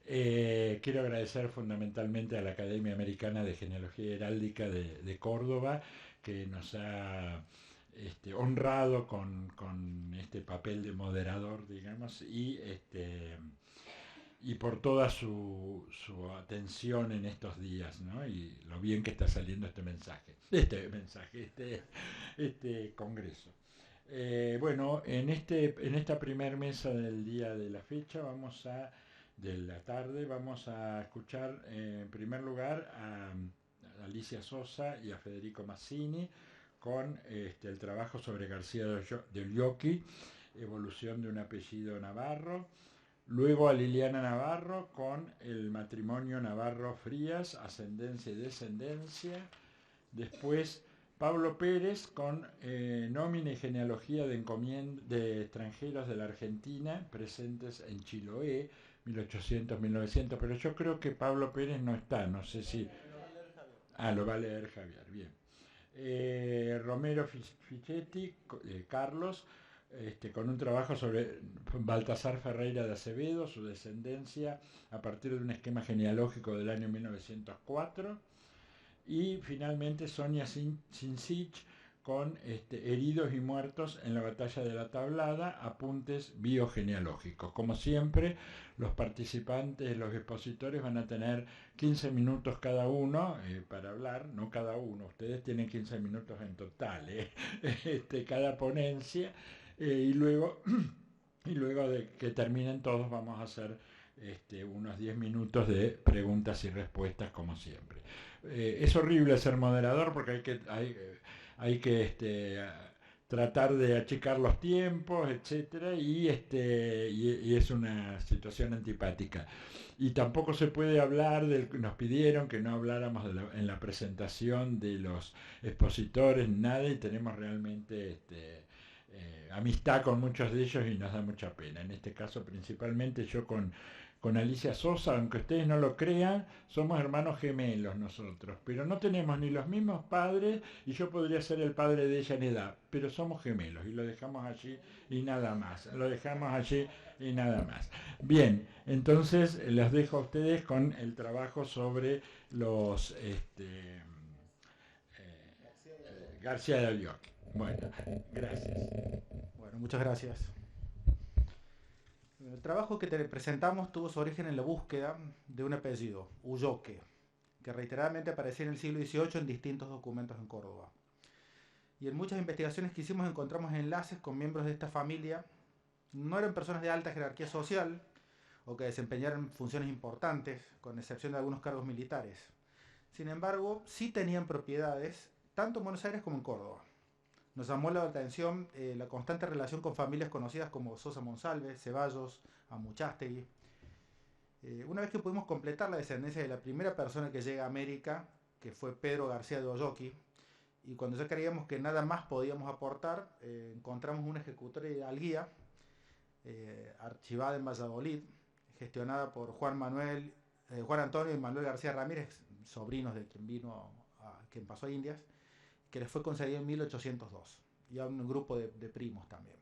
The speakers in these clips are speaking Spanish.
Quiero agradecer fundamentalmente a la Academia Americana de Genealogía Heráldica de Córdoba, que nos ha honrado con este papel de moderador, digamos, y por toda su atención en estos días, ¿no? Y lo bien que está saliendo este congreso. Bueno, en esta primer mesa del día de la fecha de la tarde, vamos a escuchar en primer lugar a Alicia Sosa y a Federico Mazzini con el trabajo sobre García del Lloqui, evolución de un apellido navarro. Luego a Liliana Navarro con el matrimonio Navarro Frías, ascendencia y descendencia. Después Pablo Pérez con nómina y genealogía de extranjeros de la Argentina presentes en Chiloé, 1800-1900. Pero yo creo que Pablo Pérez no está, no sé si... Lo va a leer Javier. Ah, lo va a leer Javier, bien. Romero Fichetti, Carlos, con un trabajo sobre Baltasar Ferreira de Acevedo, su descendencia a partir de un esquema genealógico del año 1904. Y finalmente Sonia Sincic con heridos y muertos en la batalla de la Tablada, apuntes biogenealógicos. Como siempre, los participantes, los expositores van a tener 15 minutos cada uno para hablar, no cada uno, ustedes tienen 15 minutos en total, cada ponencia, y luego y luego de que terminen todos vamos a hacer unos 10 minutos de preguntas y respuestas como siempre. Es horrible ser moderador porque hay que tratar de achicar los tiempos, etcétera, y es una situación antipática. Y tampoco se puede hablar nos pidieron que no habláramos en la presentación de los expositores, nada, y tenemos realmente amistad con muchos de ellos y nos da mucha pena. En este caso principalmente yo con Alicia Sosa, aunque ustedes no lo crean, somos hermanos gemelos nosotros, pero no tenemos ni los mismos padres y yo podría ser el padre de ella en edad, pero somos gemelos y lo dejamos allí y nada más. Lo dejamos allí y nada más. Bien, entonces les dejo a ustedes con el trabajo sobre los García de Olloque. García de Olloque. Bueno, gracias. Bueno, muchas gracias. El trabajo que te presentamos tuvo su origen en la búsqueda de un apellido, Ulloque, que reiteradamente aparecía en el siglo XVIII en distintos documentos en Córdoba. Y en muchas investigaciones que hicimos encontramos enlaces con miembros de esta familia. No eran personas de alta jerarquía social o que desempeñaran funciones importantes, con excepción de algunos cargos militares. Sin embargo, sí tenían propiedades tanto en Buenos Aires como en Córdoba. Nos llamó la atención la constante relación con familias conocidas como Sosa Monsalve, Ceballos, Amuchastegui. Una vez que pudimos completar la descendencia de la primera persona que llega a América, que fue Pedro García de Olloqui, y cuando ya creíamos que nada más podíamos aportar, encontramos una ejecutoria al guía, archivada en Valladolid, gestionada por Juan Antonio y Manuel García Ramírez, sobrinos de quien pasó a Indias, que les fue concedido en 1802, y a un grupo de primos también.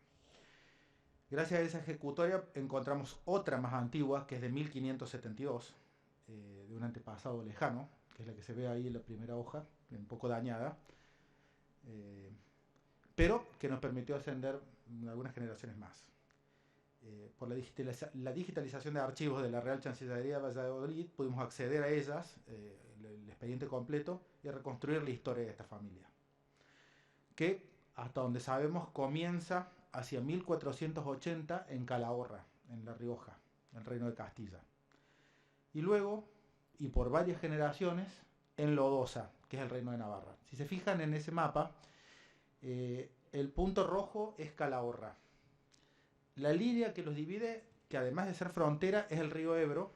Gracias a esa ejecutoria encontramos otra más antigua, que es de 1572, de un antepasado lejano, que es la que se ve ahí en la primera hoja, un poco dañada, pero que nos permitió ascender algunas generaciones más. Por la digitalización de archivos de la Real Chancillería de Valladolid pudimos acceder a ellas, el expediente completo, y reconstruir la historia de esta familia, que hasta donde sabemos comienza hacia 1480 en Calahorra, en La Rioja, en el Reino de Castilla. Y luego, y por varias generaciones, en Lodosa, que es el Reino de Navarra. Si se fijan en ese mapa, el punto rojo es Calahorra. La línea que los divide, que además de ser frontera, es el río Ebro,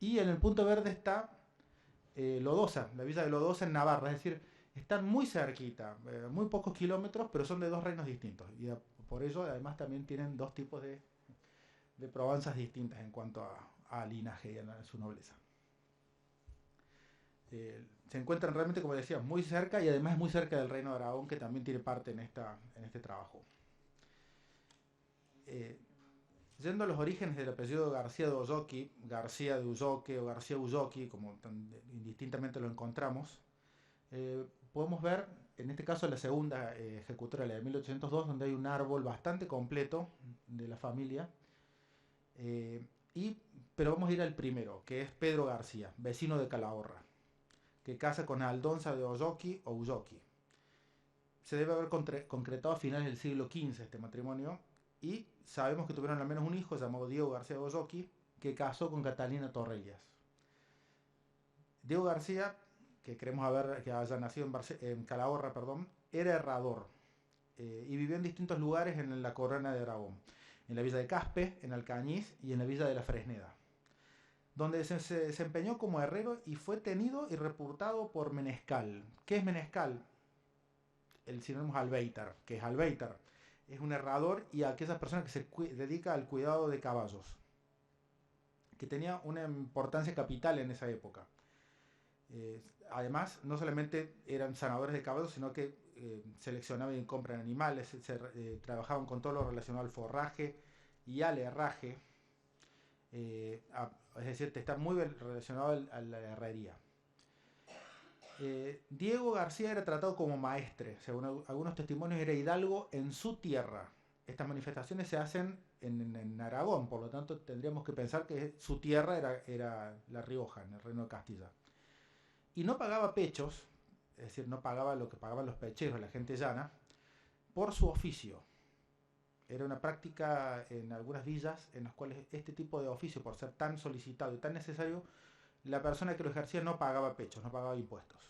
y en el punto verde está Lodosa, la villa de Lodosa en Navarra, es decir, están muy cerquita, muy pocos kilómetros, pero son de dos reinos distintos. Y por ello, además, también tienen dos tipos de Provenças distintas en cuanto a linaje y a su nobleza. Se encuentran realmente, como decía, muy cerca y además muy cerca del reino de Aragón, que también tiene parte en este trabajo. Yendo a los orígenes del apellido García de Olloqui, García de Ulloque o García Ulloqui, como indistintamente lo encontramos, podemos ver, en este caso, la segunda ejecutora, la de 1802, donde hay un árbol bastante completo de la familia. Pero vamos a ir al primero, que es Pedro García, vecino de Calahorra, que casa con Aldonza de Olloqui o Ulloqui. Se debe haber concretado a finales del siglo XV este matrimonio, y sabemos que tuvieron al menos un hijo llamado Diego García de Olloqui, que casó con Catalina Torrellas. Diego García, que creemos que haya nacido en Calahorra, era herrador, y vivió en distintos lugares en la Corona de Aragón, en la villa de Caspe, en Alcañiz y en la villa de la Fresneda, donde se desempeñó como herrero y fue tenido y reputado por Menescal. ¿Qué es Menescal? El sinónimo es albeitar. ¿Qué es albeitar? Es un herrador y aquella persona que se dedica al cuidado de caballos, que tenía una importancia capital en esa época. Además, no solamente eran sanadores de caballos, sino que seleccionaban y compran animales, trabajaban con todo lo relacionado al forraje y al herraje, es decir, está muy relacionado a la herrería. Diego García era tratado como maestre, según algunos testimonios era hidalgo en su tierra. Estas manifestaciones se hacen en Aragón, por lo tanto tendríamos que pensar que su tierra era La Rioja, en el Reino de Castilla. Y no pagaba pechos, es decir, no pagaba lo que pagaban los pecheros, la gente llana, por su oficio. Era una práctica en algunas villas en las cuales este tipo de oficio, por ser tan solicitado y tan necesario, la persona que lo ejercía no pagaba pechos, no pagaba impuestos.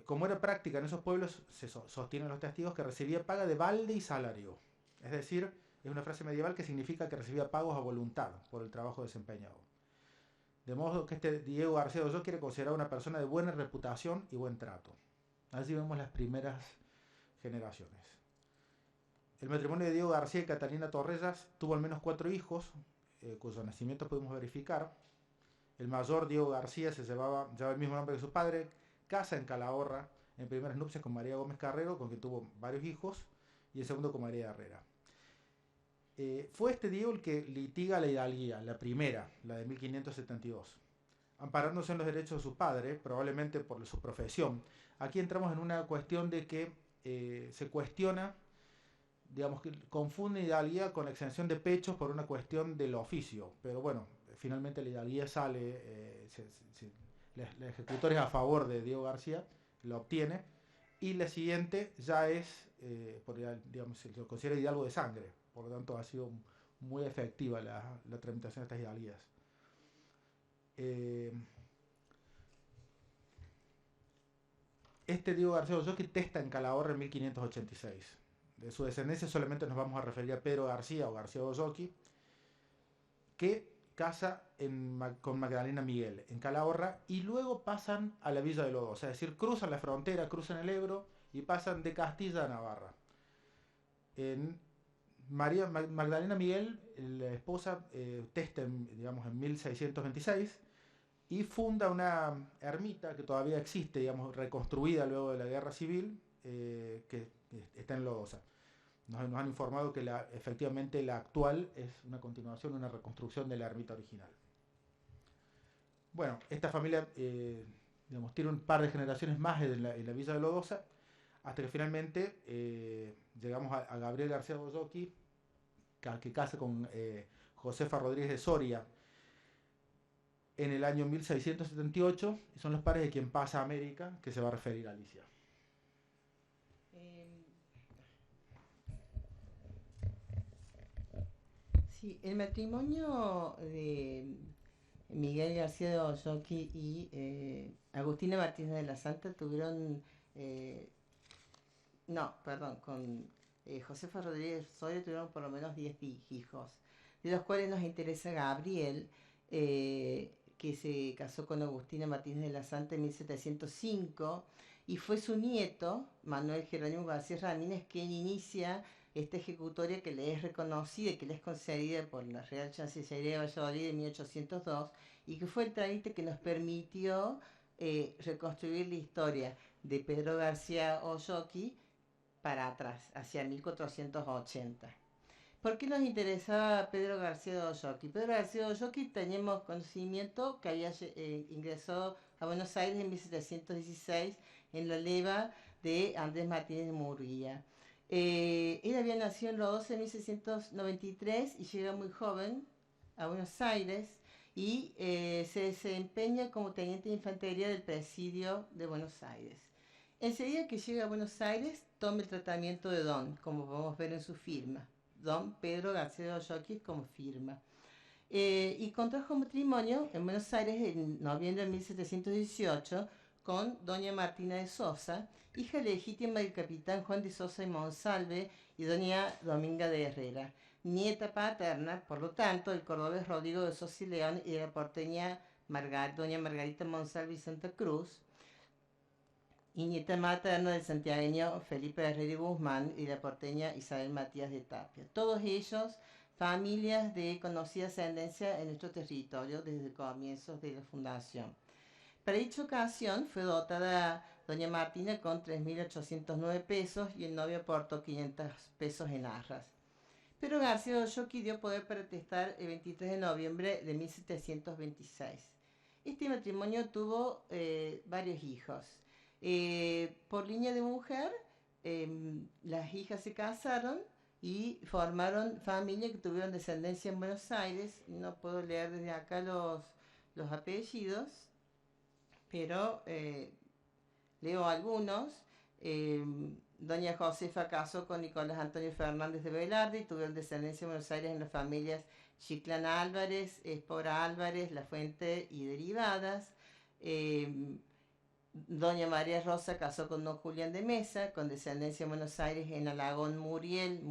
Como era práctica en esos pueblos, se sostienen los testigos que recibía paga de balde y salario. Es decir, es una frase medieval que significa que recibía pagos a voluntad por el trabajo desempeñado. De modo que este Diego García de Olloqui era considerado una persona de buena reputación y buen trato. Así vemos las primeras generaciones. El matrimonio de Diego García y Catalina Torrellas tuvo al menos 4 hijos, cuyo nacimiento pudimos verificar. El mayor, Diego García, llevaba el mismo nombre que su padre, casa en Calahorra, en primeras nupcias con María Gómez Carrero, con quien tuvo varios hijos, y el segundo con María Herrera. Fue este Diego el que litiga la hidalguía, la primera, la de 1572, amparándose en los derechos de su padre, probablemente por su profesión. Aquí entramos en una cuestión de que se cuestiona, digamos que confunde hidalguía con la exención de pechos por una cuestión del oficio, pero bueno, finalmente la hidalguía sale, la ejecutoria es a favor de Diego García, la obtiene, y la siguiente ya es, digamos, se lo considera hidalgo de sangre, por lo tanto ha sido muy efectiva la tramitación de estas hidalguías. Este Diego García de Olloqui testa en Calahorra en 1586. De su descendencia solamente nos vamos a referir a Pedro García o García de Olloqui, que casa con Magdalena Miguel en Calahorra y luego pasan a la villa de Lodosa, es decir, cruzan la frontera, cruzan el Ebro y pasan de Castilla a Navarra. Magdalena Miguel, la esposa, testa en 1626 y funda una ermita que todavía existe, digamos, reconstruida luego de la Guerra Civil, que está en Lodosa. Nos han informado que efectivamente la actual es una continuación, una reconstrucción de la ermita original. Bueno, esta familia tiene un par de generaciones más en la villa de Lodosa, hasta que finalmente llegamos a Gabriel García de Olloqui, que casa con Josefa Rodríguez de Soria en el año 1678, y son los padres de quien pasa a América, que se va a referir a Alicia. Sí, el matrimonio de Miguel García de Olloqui y Agustina Martínez de la Santa tuvieron, con Josefa Rodríguez Soria tuvieron por lo menos 10 hijos, de los cuales nos interesa Gabriel, que se casó con Agustina Martínez de la Santa en 1705, y fue su nieto, Manuel Jerónimo García Ramírez, quien inicia esta ejecutoria que le es reconocida y que le es concedida por la Real Chancillería de Valladolid en 1802, y que fue el trámite que nos permitió reconstruir la historia de Pedro García Olloqui para atrás, hacia 1480. ¿Por qué nos interesaba Pedro García de Olloqui? Pedro García de Olloqui teníamos conocimiento que había ingresado a Buenos Aires en 1716 en la leva de Andrés Martínez de Murguía. Él había nacido en Lodosa en 1693 y llega muy joven a Buenos Aires y se desempeña como teniente de infantería del presidio de Buenos Aires. Enseguida que llega a Buenos Aires, toma el tratamiento de don, como podemos ver en su firma. Don Pedro García de Olloqui como firma. Y contrajo matrimonio en Buenos Aires en noviembre de 1718 con doña Martina de Sosa, hija legítima del capitán Juan de Sosa y Monsalve y doña Dominga de Herrera, nieta paterna, por lo tanto, del cordobés Rodrigo de Sosa y León y de la porteña doña Margarita Monsalve y Santa Cruz, y nieta materna del santiagueño Felipe Herrera y Guzmán y la porteña Isabel Matías de Tapia. Todos ellos familias de conocida ascendencia en nuestro territorio desde comienzos de la fundación. Para dicha ocasión fue dotada doña Martina con 3.809 pesos y el novio aportó 500 pesos en arras. Pero García de Olloqui dio poder para testar el 23 de noviembre de 1726. Este matrimonio tuvo varios hijos. Por línea de mujer, las hijas se casaron y formaron familia que tuvieron descendencia en Buenos Aires. No puedo leer desde acá los apellidos, pero leo algunos. Doña Josefa casó con Nicolás Antonio Fernández de Velarde y tuvieron descendencia en Buenos Aires en las familias Chiclana Álvarez, Espora Álvarez, La Fuente y derivadas. Doña María Rosa casó con don Julián de Mesa, con descendencia en Buenos Aires en Alagón Muriel,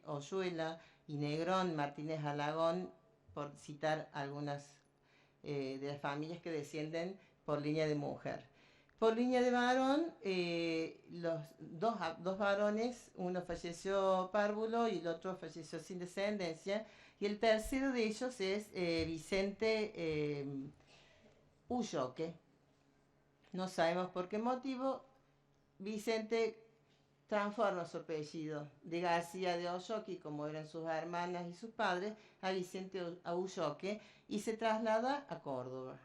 Oyuela y Negrón, Martínez Alagón, por citar algunas de las familias que descienden por línea de mujer. Por línea de varón, los dos varones, uno falleció párvulo y el otro falleció sin descendencia, y el tercero de ellos es Vicente Ulloque. No sabemos por qué motivo. Vicente transforma su apellido de García de Olloqui, como eran sus hermanas y sus padres, a Vicente Ulloque y se traslada a Córdoba.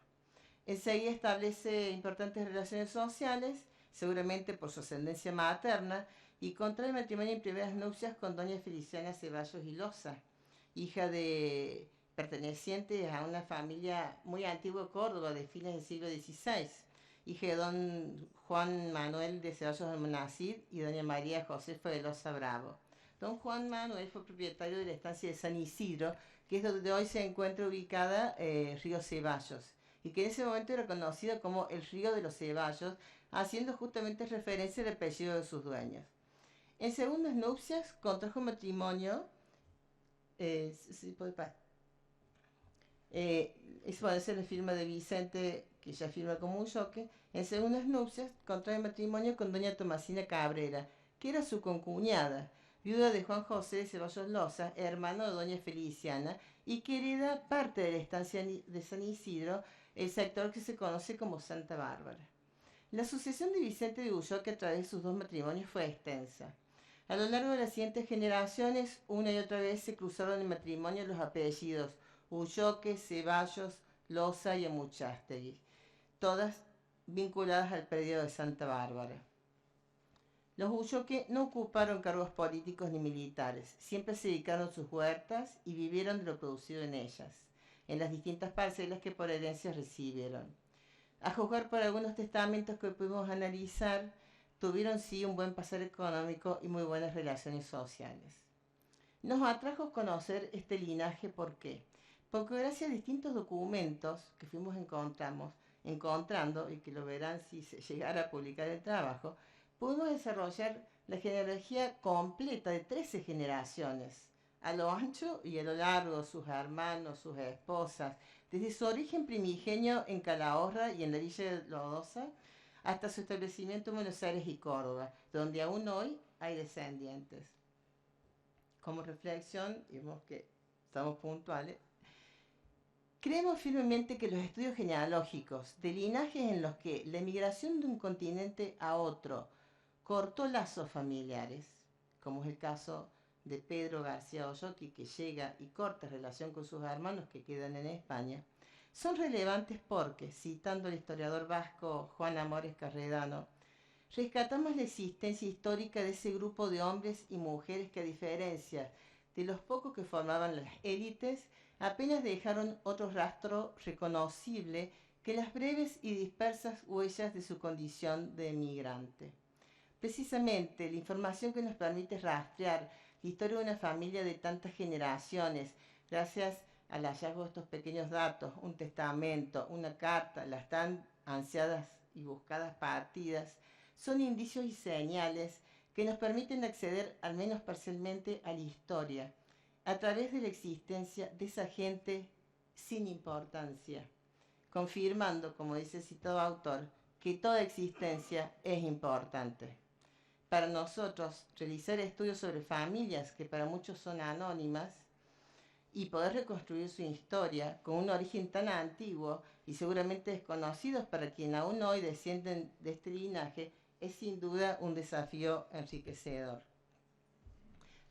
Enseguida establece importantes relaciones sociales, seguramente por su ascendencia materna, y contrae matrimonio en primeras nupcias con doña Feliciana Ceballos y Loza, hija de perteneciente a una familia muy antigua de Córdoba de fines del siglo XVI, hija de don Juan Manuel de Ceballos Almonacid y doña María Josefa de Loza Bravo. Don Juan Manuel fue propietario de la estancia de San Isidro, que es donde hoy se encuentra ubicada Río Ceballos, y que en ese momento era conocida como el Río de los Ceballos, haciendo justamente referencia al apellido de sus dueños. En segundas nupcias contrajo matrimonio, esa es la firma de Vicente, que ya firma como Ulloque. En segundas nupcias contrae matrimonio con doña Tomasina Cabrera, que era su concuñada, viuda de Juan José de Ceballos Loza, hermano de doña Feliciana, y que hereda parte de la estancia de San Isidro, el sector que se conoce como Santa Bárbara. La sucesión de Vicente de Ulloque a través de sus dos matrimonios fue extensa. A lo largo de las siguientes generaciones, una y otra vez se cruzaron en matrimonio los apellidos Ulloque, Ceballos, Loza y Amuchastegui, todas vinculadas al predio de Santa Bárbara. Los Ulloque no ocuparon cargos políticos ni militares, siempre se dedicaron a sus huertas y vivieron de lo producido en ellas, en las distintas parcelas que por herencia recibieron. A juzgar por algunos testamentos que pudimos analizar, tuvieron sí un buen pasar económico y muy buenas relaciones sociales. Nos atrajo conocer este linaje, ¿por qué? Porque gracias a distintos documentos que fuimos encontrando, y que lo verán si se llegara a publicar el trabajo, pudimos desarrollar la genealogía completa de 13 generaciones, a lo ancho y a lo largo, sus hermanos, sus esposas, desde su origen primigenio en Calahorra y en la villa de Lodosa, hasta su establecimiento en Buenos Aires y Córdoba, donde aún hoy hay descendientes. Como reflexión, vemos que estamos puntuales. Creemos firmemente que los estudios genealógicos de linajes en los que la emigración de un continente a otro cortó lazos familiares, como es el caso de Pedro García Olloqui, que llega y corta relación con sus hermanos que quedan en España, son relevantes porque, citando al historiador vasco Juan Amores Carredano, rescatamos la existencia histórica de ese grupo de hombres y mujeres que, a diferencia de los pocos que formaban las élites, apenas dejaron otro rastro reconocible que las breves y dispersas huellas de su condición de emigrante. Precisamente, la información que nos permite rastrear la historia de una familia de tantas generaciones, gracias al hallazgo de estos pequeños datos, un testamento, una carta, las tan ansiadas y buscadas partidas, son indicios y señales que nos permiten acceder, al menos parcialmente, a la historia, a través de la existencia de esa gente sin importancia, confirmando, como dice el citado autor, que toda existencia es importante. Para nosotros, realizar estudios sobre familias que para muchos son anónimas y poder reconstruir su historia con un origen tan antiguo y seguramente desconocidos para quien aún hoy descienden de este linaje, es sin duda un desafío enriquecedor.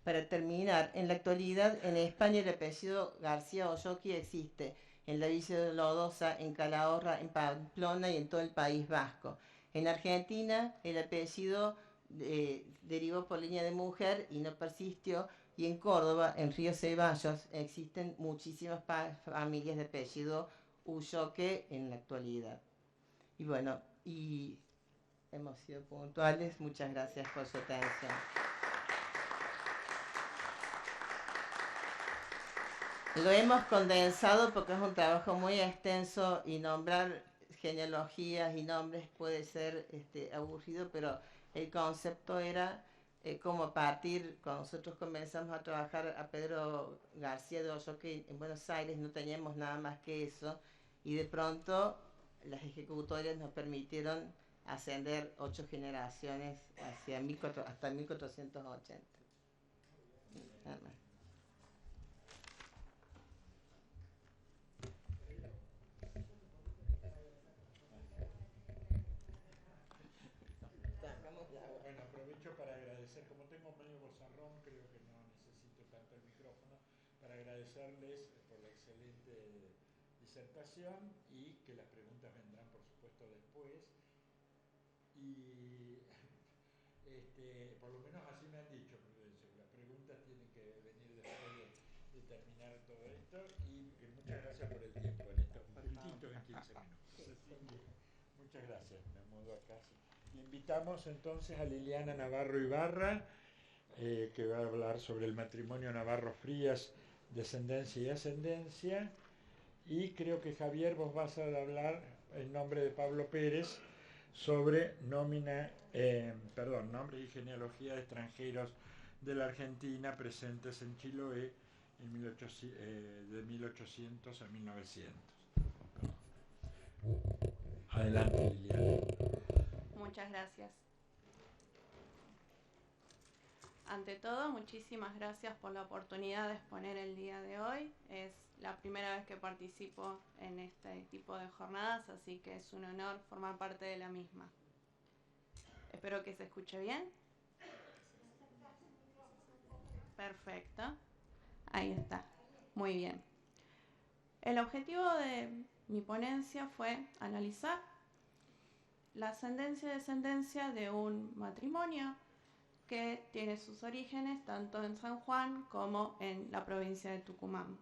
Para terminar, en la actualidad en España el apellido García Olloqui existe en la Villa de Lodosa, en Calahorra, en Pamplona y en todo el País Vasco. En Argentina el apellido derivó por línea de mujer y no persistió, y en Córdoba, en Río Ceballos, existen muchísimas familias de apellido Ulloque en la actualidad. Y bueno, y hemos sido puntuales. Muchas gracias por su atención. Lo hemos condensado porque es un trabajo muy extenso y nombrar genealogías y nombres puede ser aburrido, pero el concepto era como a partir, cuando nosotros comenzamos a trabajar a Pedro García de Olloqui en Buenos Aires, no teníamos nada más que eso, y de pronto las ejecutorias nos permitieron ascender 8 generaciones hasta 1480. Nada más. Bueno, aprovecho para agradecer, como tengo medio bozarrón, creo que no necesito tanto el micrófono, para agradecerles por la excelente disertación y que las preguntas vendrán, por supuesto, después. Y por lo menos así me han dicho, Prudencio, que las preguntas tienen que venir después de terminar todo esto, y que muchas gracias por el tiempo en estos minutitos, en 15 minutos. Muchas gracias, me mudo acá. Y invitamos entonces a Liliana Navarro Ibarra, que va a hablar sobre el matrimonio Navarro Frías, descendencia y ascendencia. Y creo que Javier, vos vas a hablar en nombre de Pablo Pérez sobre nombre y genealogía de extranjeros de la Argentina presentes en Chiloé de 1800 a 1900. Adelante, Liliana. Muchas gracias. Ante todo, muchísimas gracias por la oportunidad de exponer el día de hoy. Es la primera vez que participo en este tipo de jornadas, así que es un honor formar parte de la misma. Espero que se escuche bien. Perfecto. Ahí está. Muy bien. El objetivo de mi ponencia fue analizar la ascendencia y descendencia de un matrimonio que tiene sus orígenes tanto en San Juan como en la provincia de Tucumán.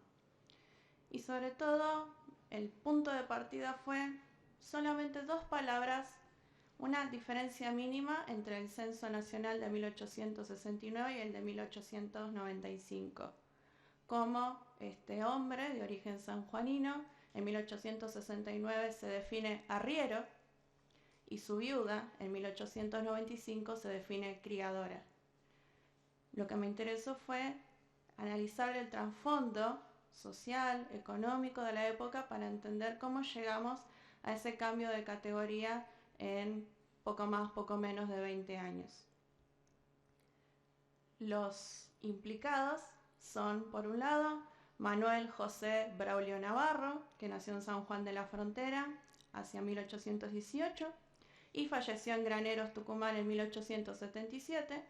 Y sobre todo, el punto de partida fue solamente 2 palabras, una diferencia mínima entre el Censo Nacional de 1869 y el de 1895. Como este hombre de origen sanjuanino, en 1869 se define arriero, y su viuda, en 1895, se define criadora. Lo que me interesó fue analizar el trasfondo social, económico de la época para entender cómo llegamos a ese cambio de categoría en poco más, poco menos de 20 años. Los implicados son, por un lado, Manuel José Braulio Navarro, que nació en San Juan de la Frontera hacia 1818, y falleció en Graneros, Tucumán, en 1877,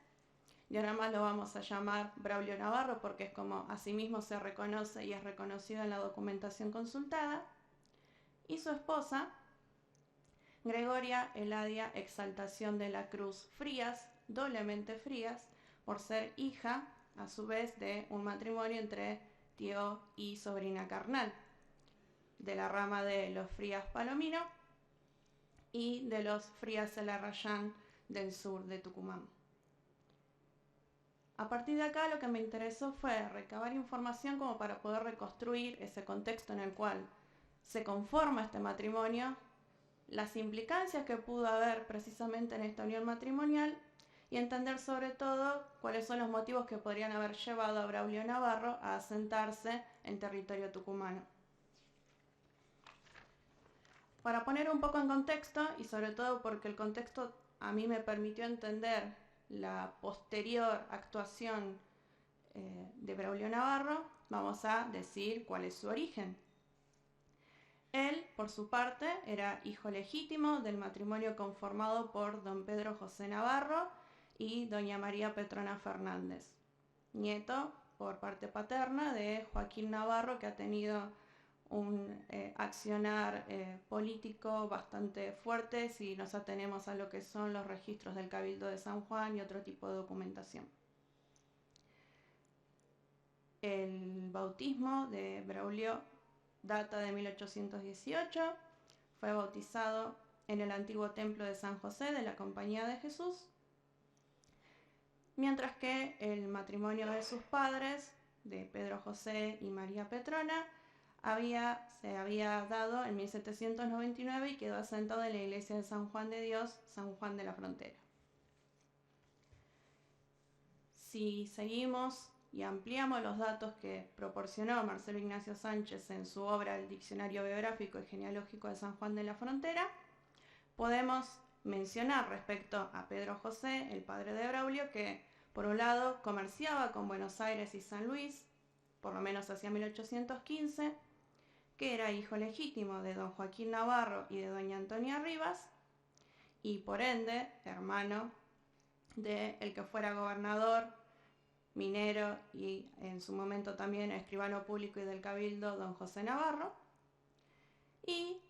y ahora más lo vamos a llamar Braulio Navarro porque es como asimismo se reconoce y es reconocido en la documentación consultada, y su esposa, Gregoria Eladia Exaltación de la Cruz Frías, doblemente Frías, por ser hija, a su vez, de un matrimonio entre tío y sobrina carnal, de la rama de los Frías Palomino y de los Frías Elarrayán del sur de Tucumán. A partir de acá lo que me interesó fue recabar información como para poder reconstruir ese contexto en el cual se conforma este matrimonio, las implicancias que pudo haber precisamente en esta unión matrimonial y entender sobre todo cuáles son los motivos que podrían haber llevado a Braulio Navarro a asentarse en territorio tucumano. Para poner un poco en contexto, y sobre todo porque el contexto a mí me permitió entender la posterior actuación de Braulio Navarro, vamos a decir cuál es su origen. Él, por su parte, era hijo legítimo del matrimonio conformado por don Pedro José Navarro y doña María Petrona Fernández, nieto por parte paterna de Joaquín Navarro, que ha tenido un accionar político bastante fuerte si nos atenemos a lo que son los registros del Cabildo de San Juan y otro tipo de documentación. El bautismo de Braulio data de 1818, fue bautizado en el antiguo templo de San José de la Compañía de Jesús, mientras que el matrimonio de sus padres, de Pedro José y María Petrona, se había dado en 1799 y quedó asentado en la iglesia de San Juan de Dios, San Juan de la Frontera. Si seguimos y ampliamos los datos que proporcionó Marcelo Ignacio Sánchez en su obra El Diccionario Biográfico y Genealógico de San Juan de la Frontera, podemos mencionar respecto a Pedro José, el padre de Braulio, que por un lado comerciaba con Buenos Aires y San Luis, por lo menos hacia 1815, que era hijo legítimo de don Joaquín Navarro y de doña Antonia Rivas, y por ende hermano de el que fuera gobernador, minero y en su momento también escribano público y del Cabildo, don José Navarro, y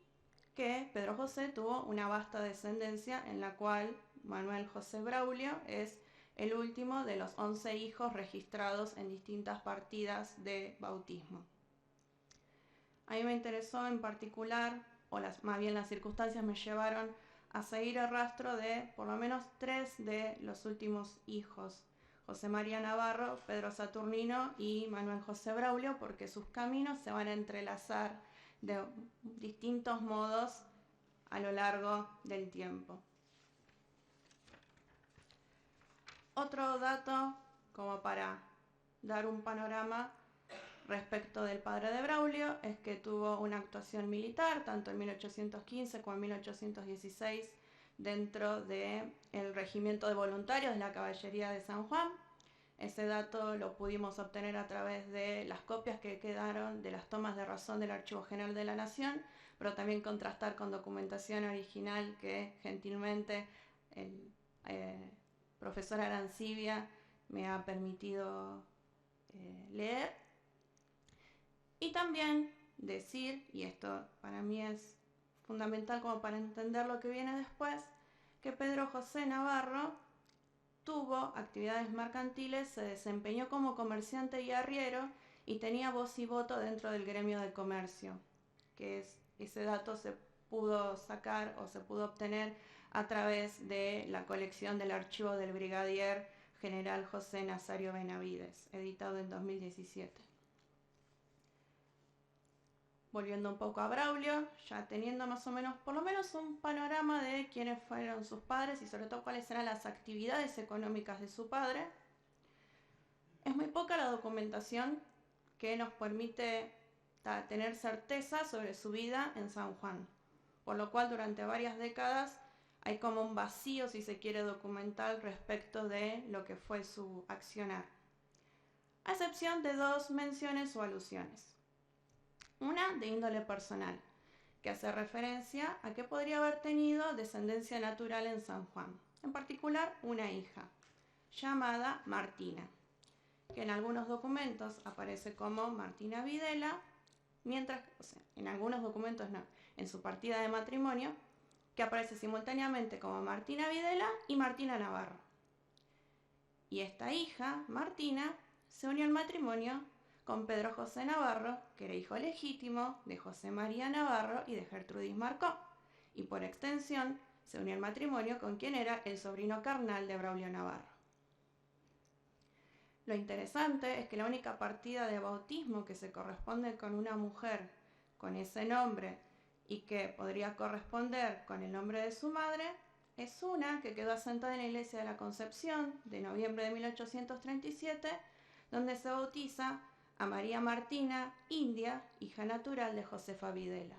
que Pedro José tuvo una vasta descendencia en la cual Manuel José Braulio es el último de los 11 hijos registrados en distintas partidas de bautismo. A mí me interesó en particular, más bien las circunstancias me llevaron a seguir el rastro de por lo menos 3 de los últimos hijos, José María Navarro, Pedro Saturnino y Manuel José Braulio, porque sus caminos se van a entrelazar de distintos modos a lo largo del tiempo. Otro dato, como para dar un panorama respecto del padre de Braulio, es que tuvo una actuación militar, tanto en 1815 como en 1816, dentro del regimiento de voluntarios de la Caballería de San Juan. Ese dato lo pudimos obtener a través de las copias que quedaron de las tomas de razón del Archivo General de la Nación, pero también contrastar con documentación original que gentilmente el profesor Arancibia me ha permitido leer. Y también decir, y esto para mí es fundamental como para entender lo que viene después, que Pedro José Navarro tuvo actividades mercantiles, se desempeñó como comerciante y arriero y tenía voz y voto dentro del gremio de comercio, que ese dato se pudo sacar o se pudo obtener a través de la colección del archivo del brigadier general José Nazario Benavides, editado en 2017. Volviendo un poco a Braulio, ya teniendo más o menos, por lo menos un panorama de quiénes fueron sus padres y sobre todo cuáles eran las actividades económicas de su padre, es muy poca la documentación que nos permite tener certeza sobre su vida en San Juan, por lo cual durante varias décadas hay como un vacío, si se quiere, documental respecto de lo que fue su accionar, a excepción de 2 menciones o alusiones. Una de índole personal, que hace referencia a que podría haber tenido descendencia natural en San Juan, en particular una hija, llamada Martina, que en algunos documentos aparece como Martina Videla, mientras, o sea, en algunos documentos no, en su partida de matrimonio, que aparece simultáneamente como Martina Videla y Martina Navarro. Y esta hija, Martina, se unió en matrimonio con Pedro José Navarro, que era hijo legítimo de José María Navarro y de Gertrudis Marcó, y por extensión se unió en matrimonio con quien era el sobrino carnal de Braulio Navarro. Lo interesante es que la única partida de bautismo que se corresponde con una mujer con ese nombre y que podría corresponder con el nombre de su madre es una que quedó asentada en la iglesia de la Concepción de noviembre de 1837, donde se bautiza a María Martina India, hija natural de Josefa Videla.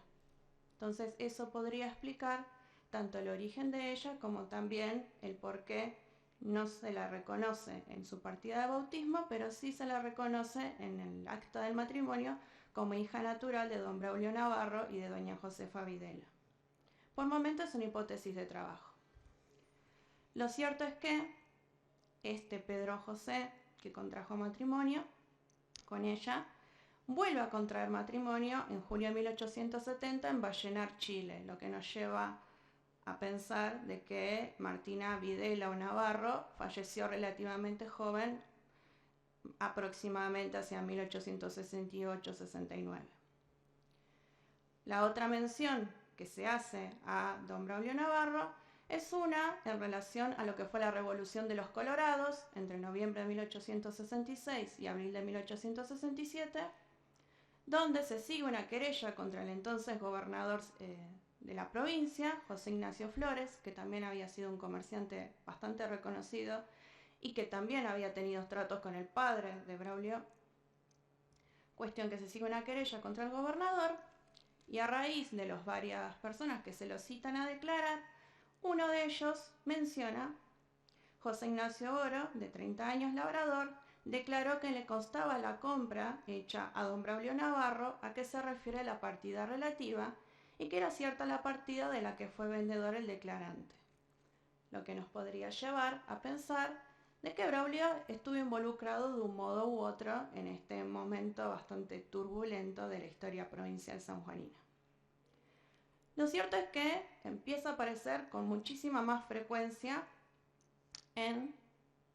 Entonces eso podría explicar tanto el origen de ella como también el por qué no se la reconoce en su partida de bautismo, pero sí se la reconoce en el acta del matrimonio como hija natural de don Braulio Navarro y de doña Josefa Videla. Por momentos es una hipótesis de trabajo. Lo cierto es que este Pedro José, que contrajo matrimonio con ella, vuelve a contraer matrimonio en junio de 1870 en Vallenar, Chile, lo que nos lleva a pensar de que Martina Videla o Navarro falleció relativamente joven, aproximadamente hacia 1868-69. La otra mención que se hace a don Braulio Navarro es una en relación a lo que fue la Revolución de los Colorados entre noviembre de 1866 y abril de 1867, donde se sigue una querella contra el entonces gobernador de la provincia, José Ignacio Flores, que también había sido un comerciante bastante reconocido y que también había tenido tratos con el padre de Braulio. Cuestión que se sigue una querella contra el gobernador y a raíz de las varias personas que se lo citan a declarar, uno de ellos menciona José Ignacio Oro, de 30 años labrador, declaró que le constaba la compra hecha a don Braulio Navarro, a que se refiere la partida relativa, y que era cierta la partida de la que fue vendedor el declarante. Lo que nos podría llevar a pensar de que Braulio estuvo involucrado de un modo u otro en este momento bastante turbulento de la historia provincial sanjuanina. Lo cierto es que empieza a aparecer con muchísima más frecuencia en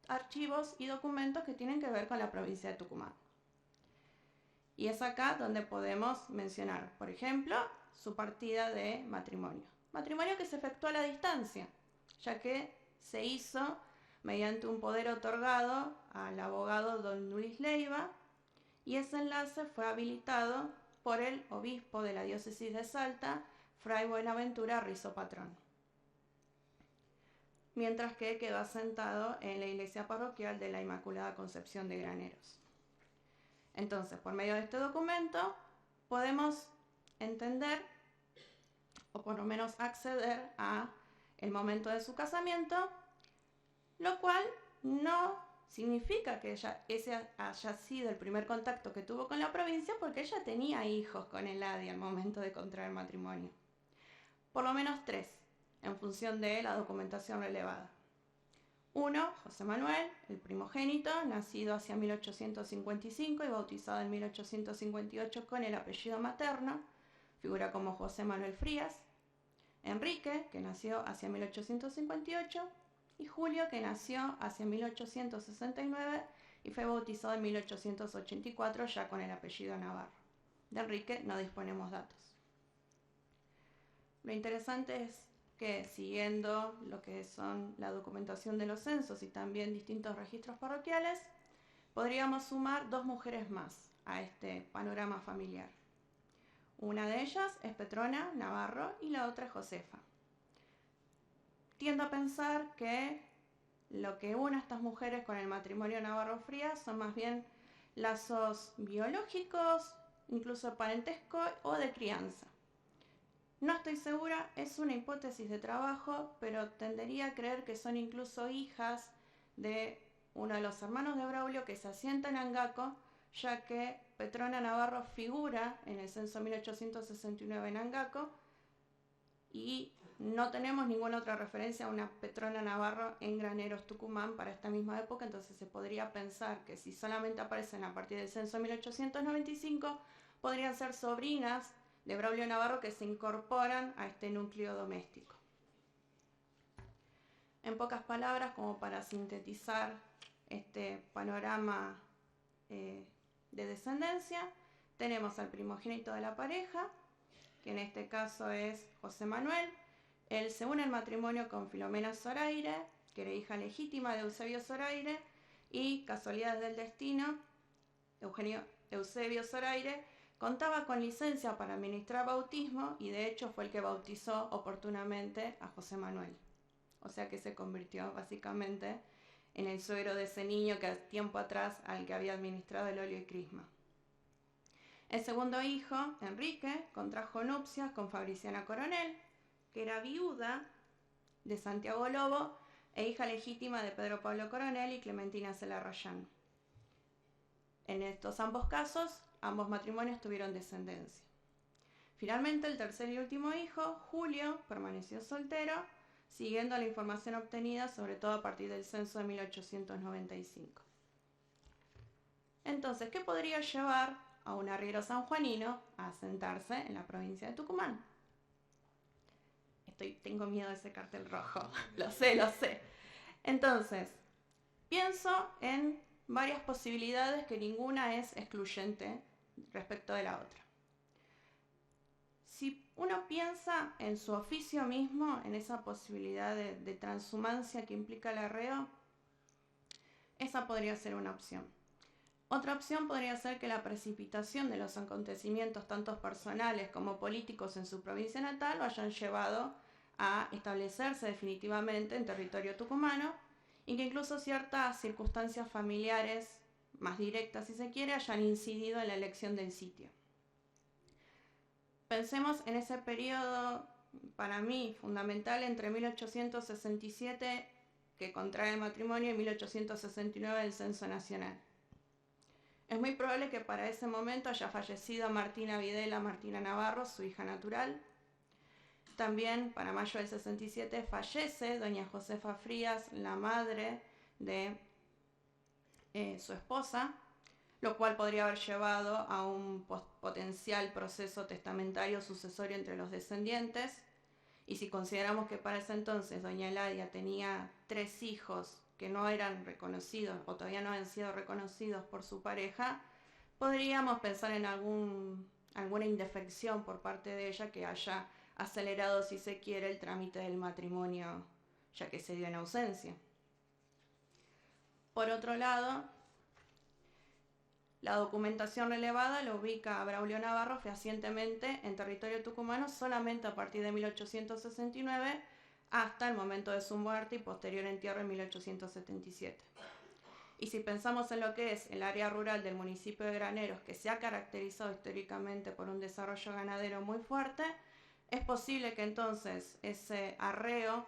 archivos y documentos que tienen que ver con la provincia de Tucumán. Y es acá donde podemos mencionar, por ejemplo, su partida de matrimonio. Matrimonio que se efectuó a la distancia, ya que se hizo mediante un poder otorgado al abogado don Luis Leiva, y ese enlace fue habilitado por el obispo de la diócesis de Salta, Fray Buenaventura Rizo Patrón, mientras que quedó asentado en la iglesia parroquial de la Inmaculada Concepción de Graneros. Entonces, por medio de este documento, podemos entender, o por lo menos acceder a el momento de su casamiento, lo cual no significa que ese haya sido el primer contacto que tuvo con la provincia, porque ella tenía hijos con el Adi al momento de contraer matrimonio. Por lo menos 3, en función de la documentación relevada. 1, José Manuel, el primogénito, nacido hacia 1855 y bautizado en 1858 con el apellido materno, figura como José Manuel Frías. Enrique, que nació hacia 1858, y Julio, que nació hacia 1869 y fue bautizado en 1884 ya con el apellido Navarro. De Enrique no disponemos datos. Lo interesante es que, siguiendo lo que son la documentación de los censos y también distintos registros parroquiales, podríamos sumar 2 mujeres más a este panorama familiar. Una de ellas es Petrona Navarro y la otra es Josefa. Tiendo a pensar que lo que une a estas mujeres con el matrimonio Navarro-Frías son más bien lazos biológicos, incluso parentesco o de crianza. No estoy segura, es una hipótesis de trabajo, pero tendería a creer que son incluso hijas de uno de los hermanos de Braulio que se asienta en Angaco, ya que Petrona Navarro figura en el censo 1869 en Angaco y no tenemos ninguna otra referencia a una Petrona Navarro en Graneros, Tucumán para esta misma época, entonces se podría pensar que si solamente aparecen a partir del censo de 1895, podrían ser sobrinas de Braulio Navarro que se incorporan a este núcleo doméstico. En pocas palabras, como para sintetizar este panorama de descendencia, tenemos al primogénito de la pareja, que en este caso es José Manuel. Él se une al matrimonio con Filomena Zoraire, que era hija legítima de Eusebio Zoraire, y casualidades del destino, Eusebio Zoraire contaba con licencia para administrar bautismo y de hecho fue el que bautizó oportunamente a José Manuel. O sea que se convirtió básicamente en el suegro de ese niño que tiempo atrás al que había administrado el óleo y crisma. El segundo hijo, Enrique, contrajo nupcias con Fabriciana Coronel, que era viuda de Santiago Lobo e hija legítima de Pedro Pablo Coronel y Clementina Celarrayán. En estos ambos casos, ambos matrimonios tuvieron descendencia. Finalmente, el tercer y último hijo, Julio, permaneció soltero, siguiendo la información obtenida sobre todo a partir del censo de 1895. Entonces, ¿qué podría llevar a un arriero sanjuanino a asentarse en la provincia de Tucumán? Tengo miedo de ese cartel rojo, lo sé. Entonces, pienso en varias posibilidades que ninguna es excluyente respecto de la otra. Si uno piensa en su oficio mismo, en esa posibilidad de transhumancia que implica el arreo, esa podría ser una opción. Otra opción podría ser que la precipitación de los acontecimientos, tanto personales como políticos en su provincia natal, lo hayan llevado a establecerse definitivamente en territorio tucumano y que incluso ciertas circunstancias familiares más directas, si se quiere, hayan incidido en la elección del sitio. Pensemos en ese periodo, para mí, fundamental entre 1867, que contrae el matrimonio, y 1869, el censo nacional. Es muy probable que para ese momento haya fallecido Martina Videla Martina Navarro, su hija natural. También para mayo del 67 fallece doña Josefa Frías, la madre de su esposa, lo cual podría haber llevado a un potencial proceso testamentario sucesorio entre los descendientes. Y si consideramos que para ese entonces doña Eladia tenía 3 hijos que no eran reconocidos o todavía no habían sido reconocidos por su pareja, podríamos pensar en alguna indefección por parte de ella que haya acelerado, si se quiere, el trámite del matrimonio, ya que se dio en ausencia. Por otro lado, la documentación relevada lo ubica a Braulio Navarro fehacientemente en territorio tucumano solamente a partir de 1869 hasta el momento de su muerte y posterior entierro en 1877. Y si pensamos en lo que es el área rural del municipio de Graneros, que se ha caracterizado históricamente por un desarrollo ganadero muy fuerte, es posible que entonces ese arreo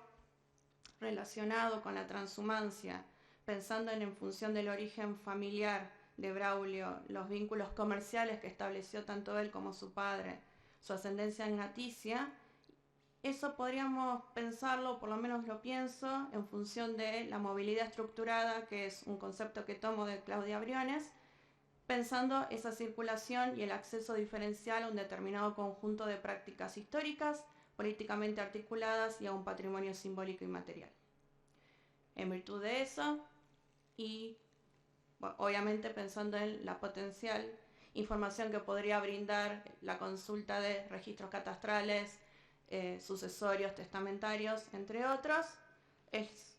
relacionado con la transhumancia, pensando en función del origen familiar de Braulio, los vínculos comerciales que estableció tanto él como su padre, su ascendencia ignaticia, eso podríamos pensarlo, por lo menos lo pienso, en función de la movilidad estructurada, que es un concepto que tomo de Claudia Briones, pensando esa circulación y el acceso diferencial a un determinado conjunto de prácticas históricas, políticamente articuladas y a un patrimonio simbólico y material. En virtud de eso, y obviamente pensando en la potencial información que podría brindar la consulta de registros catastrales, sucesorios, testamentarios, entre otros, es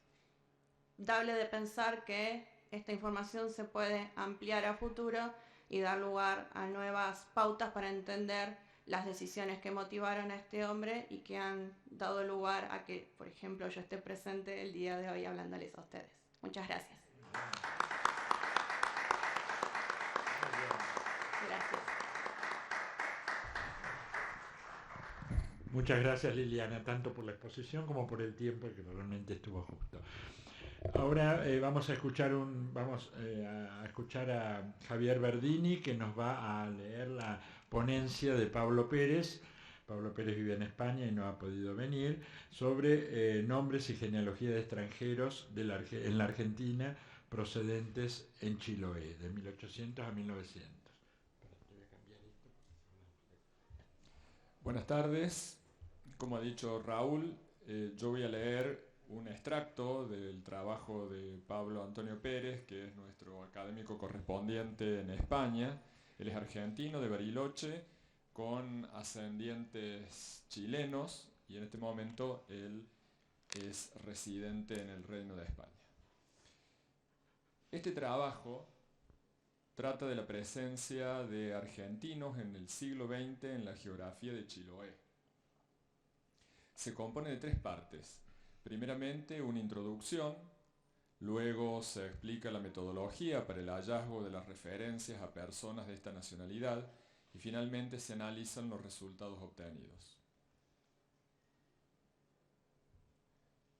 dable de pensar que esta información se puede ampliar a futuro y dar lugar a nuevas pautas para entender las decisiones que motivaron a este hombre y que han dado lugar a que, por ejemplo, yo esté presente el día de hoy hablándoles a ustedes. Muchas gracias. Gracias. Muchas gracias, Liliana, tanto por la exposición como por el tiempo, que realmente estuvo justo. Ahora vamos a escuchar a Javier Verdini, que nos va a leer la ponencia de Pablo Pérez Pablo Pérez vive en España y no ha podido venir, sobre nombres y genealogía de extranjeros en la Argentina procedentes en Chiloé, de 1800 a 1900. Buenas tardes. Como ha dicho Raúl, yo voy a leer un extracto del trabajo de Pablo Antonio Pérez, que es nuestro académico correspondiente en España. Él es argentino, de Bariloche, con ascendientes chilenos, y en este momento él es residente en el Reino de España. Este trabajo trata de la presencia de argentinos en el siglo XX en la geografía de Chiloé. Se compone de 3 partes. Primeramente, una introducción, luego se explica la metodología para el hallazgo de las referencias a personas de esta nacionalidad y finalmente se analizan los resultados obtenidos.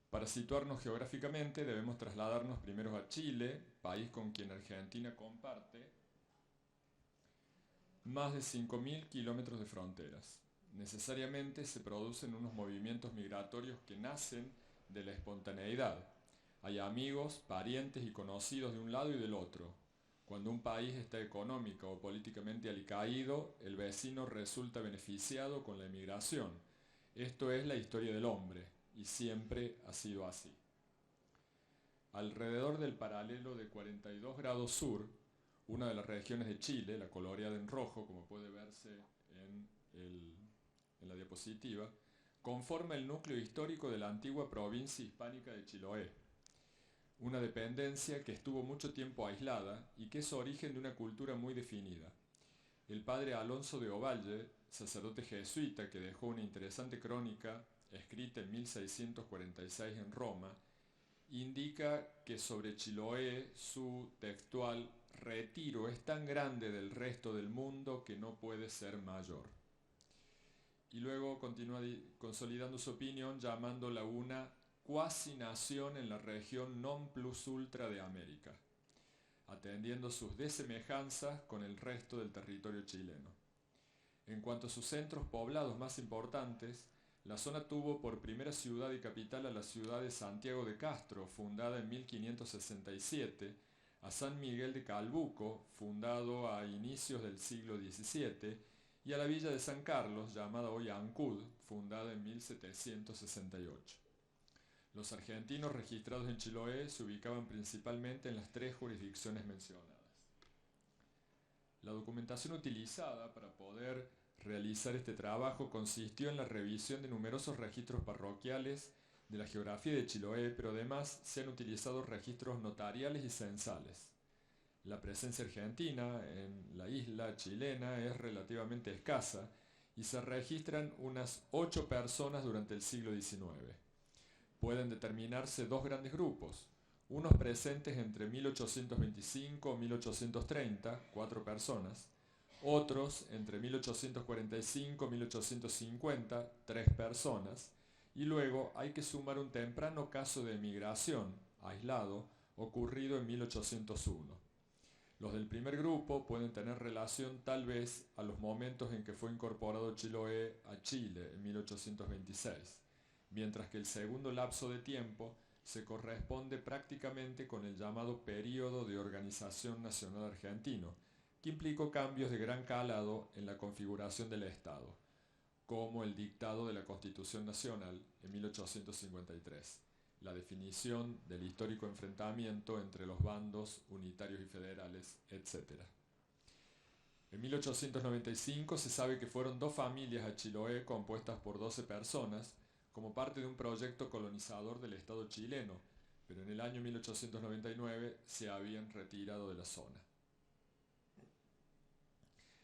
Para situarnos geográficamente debemos trasladarnos primero a Chile, país con quien Argentina comparte más de 5.000 kilómetros de fronteras. Necesariamente se producen unos movimientos migratorios que nacen de la espontaneidad. Hay amigos, parientes y conocidos de un lado y del otro. Cuando un país está económico o políticamente alicaído, el vecino resulta beneficiado con la emigración. Esto es la historia del hombre, y siempre ha sido así. Alrededor del paralelo de 42 grados sur, una de las regiones de Chile, la coloreada en rojo, como puede verse en la diapositiva, conforma el núcleo histórico de la antigua provincia hispánica de Chiloé, una dependencia que estuvo mucho tiempo aislada y que es origen de una cultura muy definida. El padre Alonso de Ovalle, sacerdote jesuita que dejó una interesante crónica escrita en 1646 en Roma, indica que sobre Chiloé su textual retiro es tan grande del resto del mundo que no puede ser mayor. Y luego continúa consolidando su opinión llamándola una cuasi nación en la región non plus ultra de América, atendiendo sus desemejanzas con el resto del territorio chileno. En cuanto a sus centros poblados más importantes, la zona tuvo por primera ciudad y capital a la ciudad de Santiago de Castro, fundada en 1567, a San Miguel de Calbuco, fundado a inicios del siglo XVII, y a la villa de San Carlos, llamada hoy Ancud, fundada en 1768. Los argentinos registrados en Chiloé se ubicaban principalmente en las 3 jurisdicciones mencionadas. La documentación utilizada para poder realizar este trabajo consistió en la revisión de numerosos registros parroquiales de la geografía de Chiloé, pero además se han utilizado registros notariales y censales. La presencia argentina en la isla chilena es relativamente escasa y se registran unas 8 personas durante el siglo XIX. Pueden determinarse 2 grandes grupos, unos presentes entre 1825 y 1830, 4 personas, otros entre 1845 y 1850, 3 personas, y luego hay que sumar un temprano caso de emigración, aislado, ocurrido en 1801. Los del primer grupo pueden tener relación tal vez a los momentos en que fue incorporado Chiloé a Chile en 1826, mientras que el segundo lapso de tiempo se corresponde prácticamente con el llamado Período de Organización Nacional Argentino, que implicó cambios de gran calado en la configuración del Estado, como el dictado de la Constitución Nacional en 1853, la definición del histórico enfrentamiento entre los bandos unitarios y federales, etc. En 1895 se sabe que fueron 2 familias a Chiloé compuestas por 12 personas como parte de un proyecto colonizador del Estado chileno, pero en el año 1899 se habían retirado de la zona.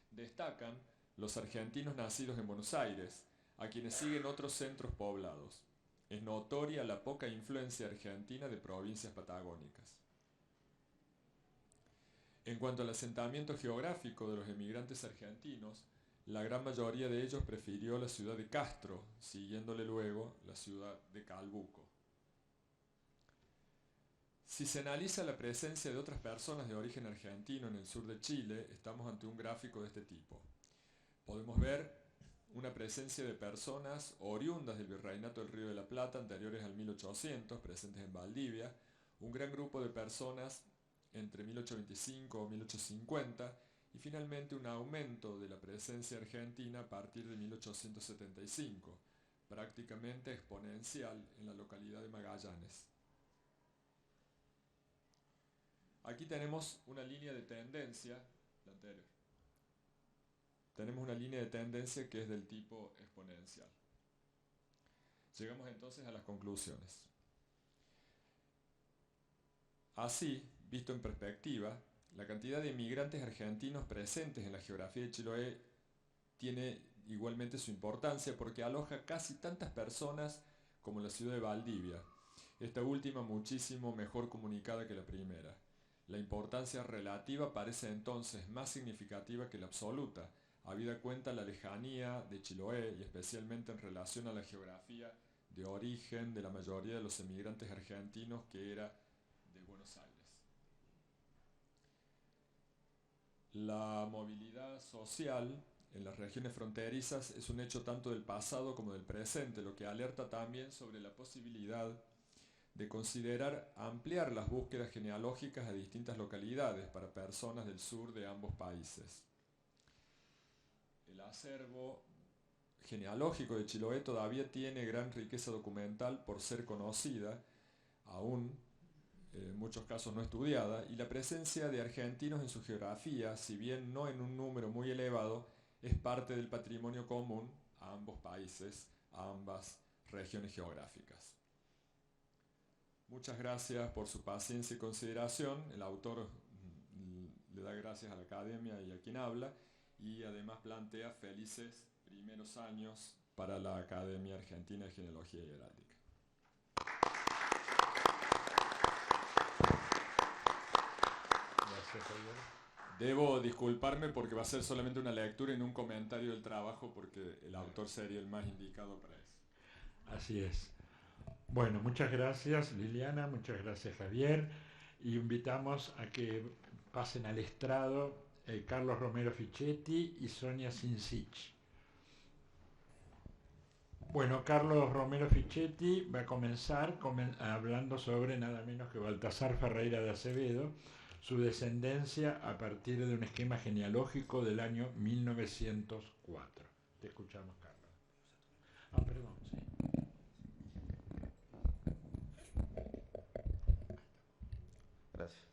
Destacan los argentinos nacidos en Buenos Aires, a quienes siguen otros centros poblados. Es notoria la poca influencia argentina de provincias patagónicas. En cuanto al asentamiento geográfico de los emigrantes argentinos, la gran mayoría de ellos prefirió la ciudad de Castro, siguiéndole luego la ciudad de Calbuco. Si se analiza la presencia de otras personas de origen argentino en el sur de Chile, estamos ante un gráfico de este tipo. Podemos ver una presencia de personas oriundas del Virreinato del Río de la Plata anteriores al 1800, presentes en Valdivia, un gran grupo de personas entre 1825 o 1850, y finalmente un aumento de la presencia argentina a partir de 1875, prácticamente exponencial en la localidad de Magallanes. Aquí tenemos una línea de tendencia, la anterior. Tenemos una línea de tendencia que es del tipo exponencial. Llegamos entonces a las conclusiones. Así, visto en perspectiva, la cantidad de inmigrantes argentinos presentes en la geografía de Chiloé tiene igualmente su importancia porque aloja casi tantas personas como la ciudad de Valdivia, esta última muchísimo mejor comunicada que la primera. La importancia relativa parece entonces más significativa que la absoluta, habida cuenta la lejanía de Chiloé y especialmente en relación a la geografía de origen de la mayoría de los emigrantes argentinos, que era de Buenos Aires. La movilidad social en las regiones fronterizas es un hecho tanto del pasado como del presente, lo que alerta también sobre la posibilidad de considerar ampliar las búsquedas genealógicas a distintas localidades para personas del sur de ambos países. El acervo genealógico de Chiloé todavía tiene gran riqueza documental por ser conocida, aún en muchos casos no estudiada, y la presencia de argentinos en su geografía, si bien no en un número muy elevado, es parte del patrimonio común a ambos países, a ambas regiones geográficas. Muchas gracias por su paciencia y consideración. El autor le da gracias a la academia y a quien habla, y además plantea felices primeros años para la Academia Argentina de Genealogía y Heráldica. Gracias, Javier. Debo disculparme porque va a ser solamente una lectura y no un comentario del trabajo, porque el autor sería el más indicado para eso. Así es. Bueno, muchas gracias Liliana, muchas gracias Javier, y invitamos a que pasen al estrado Carlos Romero Fichetti y Sonia Sincich. Bueno, Carlos Romero Fichetti va a comenzar hablando sobre nada menos que Baltasar Ferreira de Acevedo, su descendencia a partir de un esquema genealógico del año 1904. Te escuchamos, Carlos. Perdón, sí. Gracias.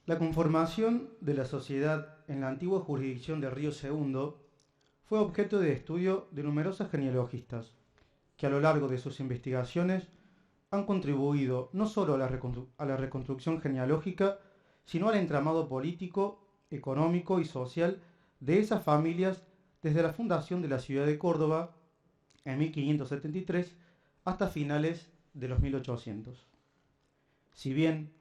La conformación de la sociedad en la antigua jurisdicción de Río Segundo fue objeto de estudio de numerosas genealogistas, que a lo largo de sus investigaciones han contribuido no solo a la reconstrucción genealógica, sino al entramado político, económico y social de esas familias desde la fundación de la ciudad de Córdoba en 1573 hasta finales de los 1800. Si bien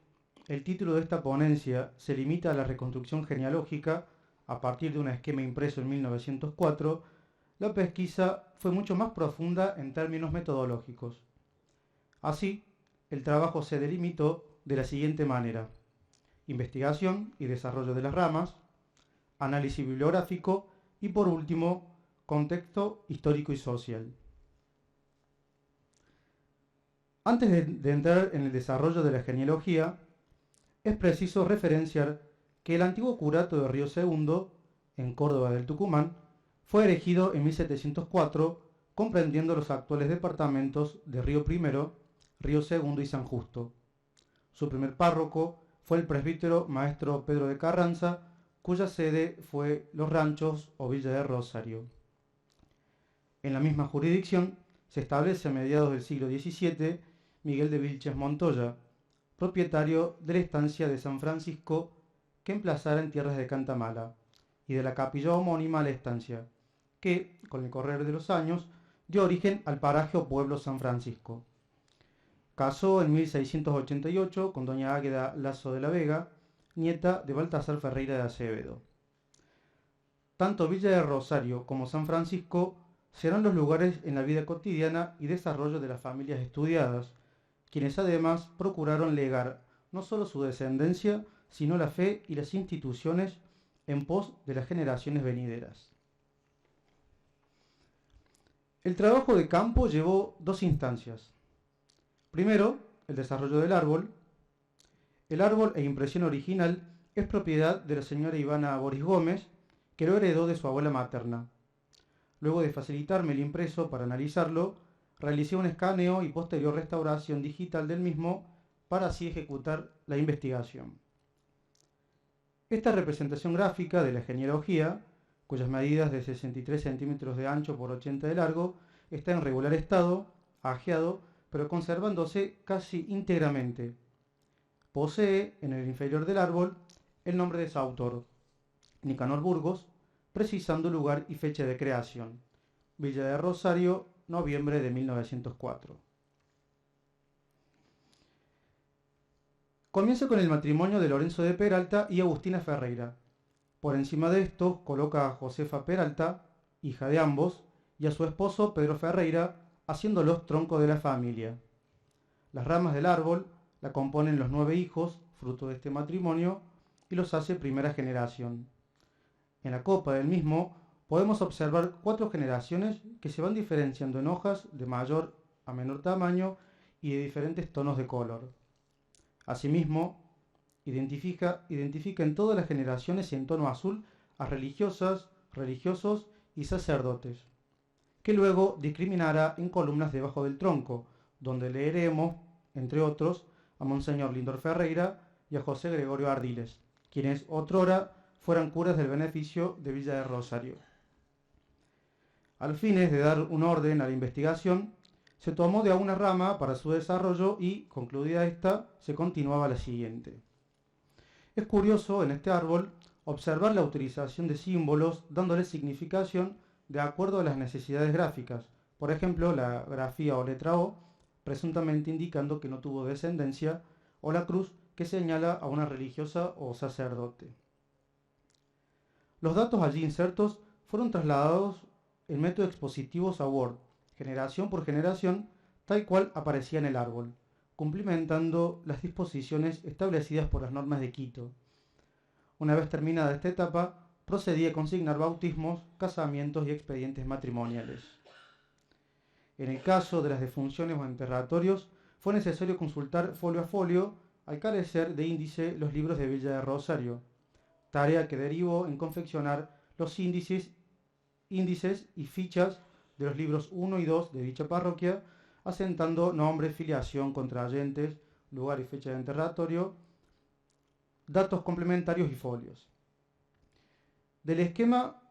el título de esta ponencia se limita a la reconstrucción genealógica a partir de un esquema impreso en 1904, la pesquisa fue mucho más profunda en términos metodológicos. Así, el trabajo se delimitó de la siguiente manera: investigación y desarrollo de las ramas, análisis bibliográfico y, por último, contexto histórico y social. Antes de entrar en el desarrollo de la genealogía, es preciso referenciar que el antiguo curato de Río Segundo, en Córdoba del Tucumán, fue erigido en 1704, comprendiendo los actuales departamentos de Río Primero, Río Segundo y San Justo. Su primer párroco fue el presbítero maestro Pedro de Carranza, cuya sede fue Los Ranchos o Villa de Rosario. En la misma jurisdicción se establece a mediados del siglo XVII Miguel de Vilches Montoya, propietario de la estancia de San Francisco que emplazara en tierras de Cantamala, y de la capilla homónima a la estancia, que, con el correr de los años, dio origen al paraje o pueblo San Francisco. Casó en 1688 con doña Águeda Lazo de la Vega, nieta de Baltasar Ferreira de Acevedo. Tanto Villa de Rosario como San Francisco serán los lugares en la vida cotidiana y desarrollo de las familias estudiadas, quienes además procuraron legar no solo su descendencia, sino la fe y las instituciones en pos de las generaciones venideras. El trabajo de campo llevó dos instancias. Primero, el desarrollo del árbol. El árbol e impresión original es propiedad de la señora Ivana Boris Gómez, que lo heredó de su abuela materna. Luego de facilitarme el impreso para analizarlo, realicé un escaneo y posterior restauración digital del mismo para así ejecutar la investigación. Esta representación gráfica de la genealogía, cuyas medidas de 63 centímetros de ancho por 80 de largo, está en regular estado, ajeado, pero conservándose casi íntegramente. Posee, en el inferior del árbol, el nombre de su autor, Nicanor Burgos, precisando lugar y fecha de creación, Villa de Rosario, noviembre de 1904. Comienza con el matrimonio de Lorenzo de Peralta y Agustina Ferreira. Por encima de esto coloca a Josefa Peralta, hija de ambos, y a su esposo Pedro Ferreira, haciéndolos tronco de la familia. Las ramas del árbol la componen los 9 hijos, fruto de este matrimonio, y los hace primera generación. En la copa del mismo podemos observar 4 generaciones que se van diferenciando en hojas de mayor a menor tamaño y de diferentes tonos de color. Asimismo, identifica en todas las generaciones en tono azul a religiosas, religiosos y sacerdotes, que luego discriminará en columnas debajo del tronco, donde leeremos, entre otros, a Monseñor Lindor Ferreira y a José Gregorio Ardiles, quienes otrora fueran curas del beneficio de Villa de Rosario. Al fines de dar un orden a la investigación, se tomó de una rama para su desarrollo y, concluida esta, se continuaba la siguiente. Es curioso en este árbol observar la utilización de símbolos dándole significación de acuerdo a las necesidades gráficas, por ejemplo la grafía o letra O, presuntamente indicando que no tuvo descendencia, o la cruz que señala a una religiosa o sacerdote. Los datos allí insertos fueron trasladados en métodos expositivos a Word, generación por generación, tal cual aparecía en el árbol, cumplimentando las disposiciones establecidas por las normas de Quito. Una vez terminada esta etapa, procedí a consignar bautismos, casamientos y expedientes matrimoniales. En el caso de las defunciones o enterratorios, fue necesario consultar folio a folio, al carecer de índice, los libros de Villa de Rosario, tarea que derivó en confeccionar los índices y fichas de los libros 1 y 2 de dicha parroquia, asentando nombre, filiación, contrayentes, lugar y fecha de enterratorio, datos complementarios y folios. Del esquema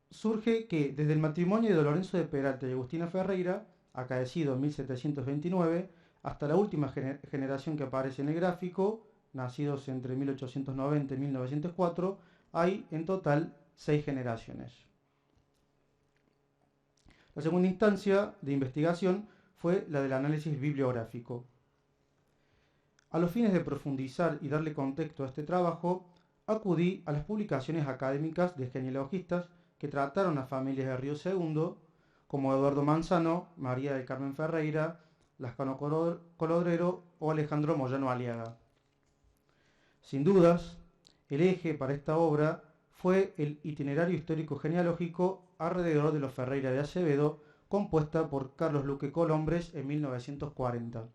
surge que desde el matrimonio de Lorenzo de Peralta y Agustina Ferreira, acaecido en 1729, hasta la última generación que aparece en el gráfico, nacidos entre 1890 y 1904, hay en total 6 generaciones. La segunda instancia de investigación fue la del análisis bibliográfico. A los fines de profundizar y darle contexto a este trabajo, acudí a las publicaciones académicas de genealogistas que trataron a familias de Río Segundo, como Eduardo Manzano, María del Carmen Ferreira, Lascano Colodrero o Alejandro Moyano Aliaga. Sin dudas, el eje para esta obra fue el itinerario histórico genealógico alrededor de los Ferreira de Acevedo, compuesta por Carlos Luque Colombres en 1940.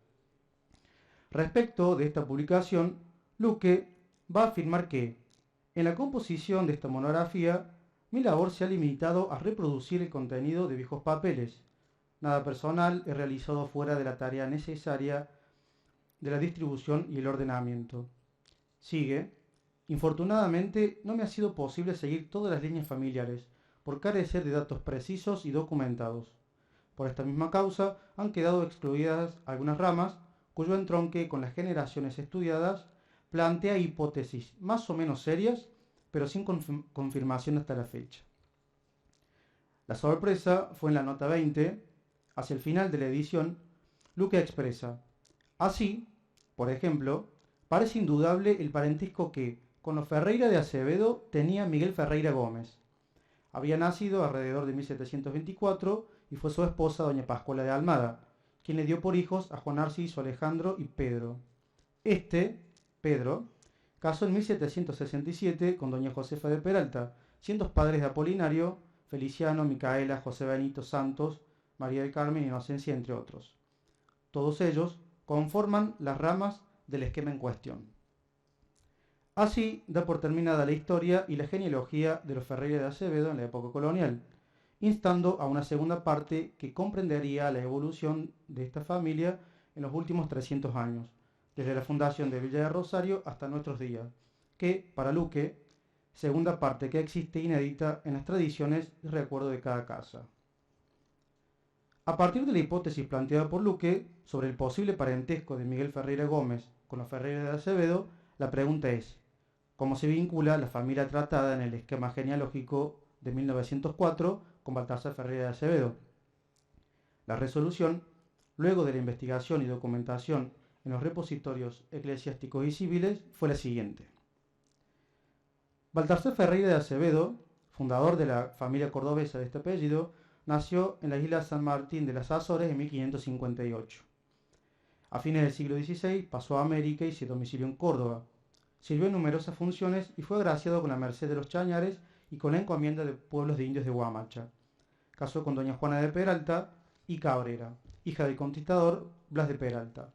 Respecto de esta publicación, Luque va a afirmar que, en la composición de esta monografía, mi labor se ha limitado a reproducir el contenido de viejos papeles. Nada personal he realizado fuera de la tarea necesaria de la distribución y el ordenamiento. Sigue, infortunadamente no me ha sido posible seguir todas las líneas familiares, por carecer de datos precisos y documentados. Por esta misma causa han quedado excluidas algunas ramas, cuyo entronque con las generaciones estudiadas plantea hipótesis más o menos serias, pero sin confirmación hasta la fecha. La sorpresa fue en la nota 20, hacia el final de la edición, Luque expresa: así, por ejemplo, parece indudable el parentesco que, con los Ferreira de Acevedo, tenía Miguel Ferreira Gómez. Había nacido alrededor de 1724 y fue su esposa doña Pascuala de Almada, quien le dio por hijos a Juan Narciso, Alejandro y Pedro. Pedro, casó en 1767 con doña Josefa de Peralta, siendo padres de Apolinario, Feliciano, Micaela, José Benito Santos, María del Carmen, Inocencia, entre otros. Todos ellos conforman las ramas del esquema en cuestión. Así da por terminada la historia y la genealogía de los Ferreira de Acevedo en la época colonial, instando a una segunda parte que comprendería la evolución de esta familia en los últimos 300 años, desde la fundación de Villa de Rosario hasta nuestros días, que, para Luque, segunda parte que existe inédita en las tradiciones y recuerdo de cada casa. A partir de la hipótesis planteada por Luque sobre el posible parentesco de Miguel Ferreira Gómez con los Ferreira de Acevedo, la pregunta es, ¿cómo se vincula la familia tratada en el esquema genealógico de 1904 con Baltasar Ferreira de Acevedo? La resolución, luego de la investigación y documentación en los repositorios eclesiásticos y civiles, fue la siguiente. Baltasar Ferreira de Acevedo, fundador de la familia cordobesa de este apellido, nació en la isla San Martín de las Azores en 1558. A fines del siglo XVI pasó a América y se domicilió en Córdoba. Sirvió en numerosas funciones y fue agraciado con la merced de los Chañares y con la encomienda de pueblos de indios de Huamacha. Casó con doña Juana de Peralta y Cabrera, hija del conquistador Blas de Peralta.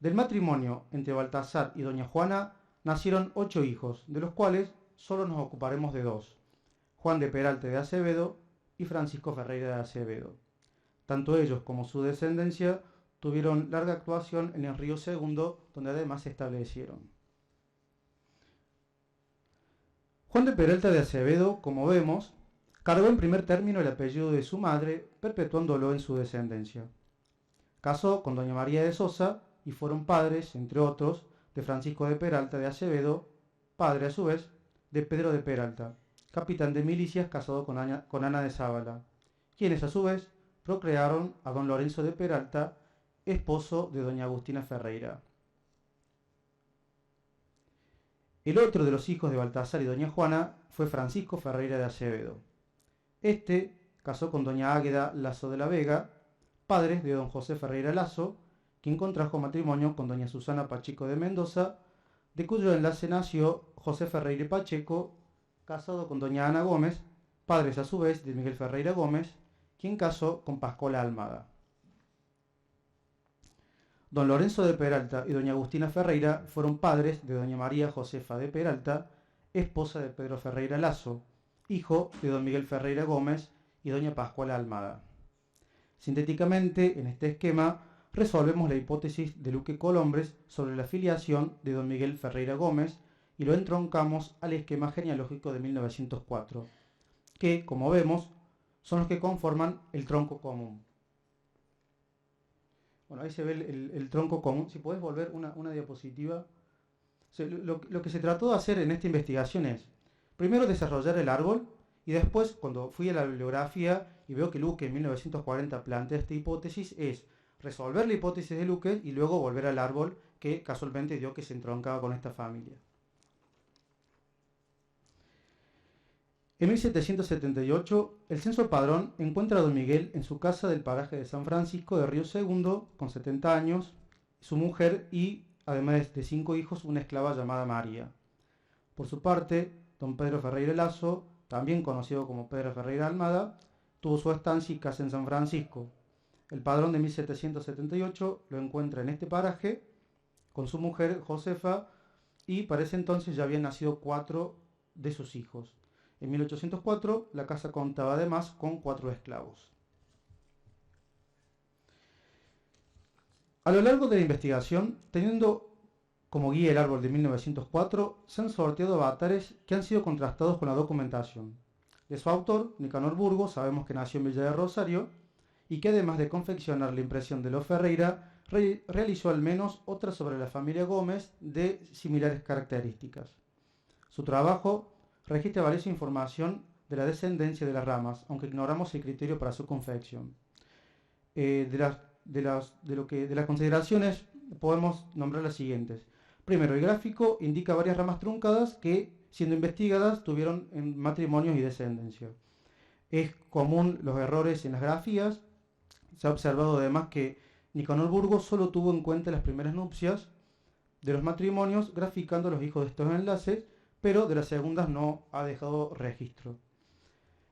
Del matrimonio entre Baltasar y doña Juana nacieron 8 hijos, de los cuales solo nos ocuparemos de 2, Juan de Peralta de Acevedo y Francisco Ferreira de Acevedo. Tanto ellos como su descendencia tuvieron larga actuación en el Río Segundo, donde además se establecieron. Juan de Peralta de Acevedo, como vemos, cargó en primer término el apellido de su madre, perpetuándolo en su descendencia. Casó con doña María de Sosa y fueron padres, entre otros, de Francisco de Peralta de Acevedo, padre a su vez de Pedro de Peralta, capitán de milicias casado con Ana de Zábala, quienes a su vez procrearon a don Lorenzo de Peralta, esposo de doña Agustina Ferreira. El otro de los hijos de Baltasar y doña Juana fue Francisco Ferreira de Acevedo. Este casó con doña Águeda Lazo de la Vega, padres de don José Ferreira Lazo, quien contrajo matrimonio con doña Susana Pacheco de Mendoza, de cuyo enlace nació José Ferreira y Pacheco, casado con doña Ana Gómez, padres a su vez de Miguel Ferreira Gómez, quien casó con Pascuala Almada. Don Lorenzo de Peralta y doña Agustina Ferreira fueron padres de doña María Josefa de Peralta, esposa de Pedro Ferreira Lazo, hijo de don Miguel Ferreira Gómez y doña Pascuala Almada. Sintéticamente, en este esquema, resolvemos la hipótesis de Luque Colombres sobre la filiación de don Miguel Ferreira Gómez y lo entroncamos al esquema genealógico de 1904, que, como vemos, son los que conforman el tronco común. Bueno, ahí se ve el tronco común. Si podés volver una diapositiva. O sea, lo que se trató de hacer en esta investigación es, primero desarrollar el árbol, y después, cuando fui a la bibliografía y veo que Luque en 1940 plantea esta hipótesis, es resolver la hipótesis de Luque y luego volver al árbol que casualmente dio que se entroncaba con esta familia. En 1778, el censo padrón encuentra a don Miguel en su casa del paraje de San Francisco de Río Segundo, con 70 años, su mujer y, además de 5 hijos, una esclava llamada María. Por su parte, don Pedro Ferreira Lazo, también conocido como Pedro Ferreira Almada, tuvo su estancia y casa en San Francisco. El padrón de 1778 lo encuentra en este paraje, con su mujer Josefa, y para ese entonces ya habían nacido 4 de sus hijos. En 1804, la casa contaba además con 4 esclavos. A lo largo de la investigación, teniendo como guía el árbol de 1904, se han sorteado avatares que han sido contrastados con la documentación. De su autor, Nicanor Burgos, sabemos que nació en Villa de Rosario y que además de confeccionar la impresión de los Ferreira, realizó al menos otra sobre la familia Gómez de similares características. Su trabajo registra valiosa información de la descendencia de las ramas, aunque ignoramos el criterio para su confección. De las consideraciones podemos nombrar las siguientes. Primero, el gráfico indica varias ramas truncadas que, siendo investigadas, tuvieron matrimonios y descendencia. Es común los errores en las grafías. Se ha observado además que Nicanor Burgos solo tuvo en cuenta las primeras nupcias, de los matrimonios, graficando los hijos de estos enlaces, pero de las segundas no ha dejado registro.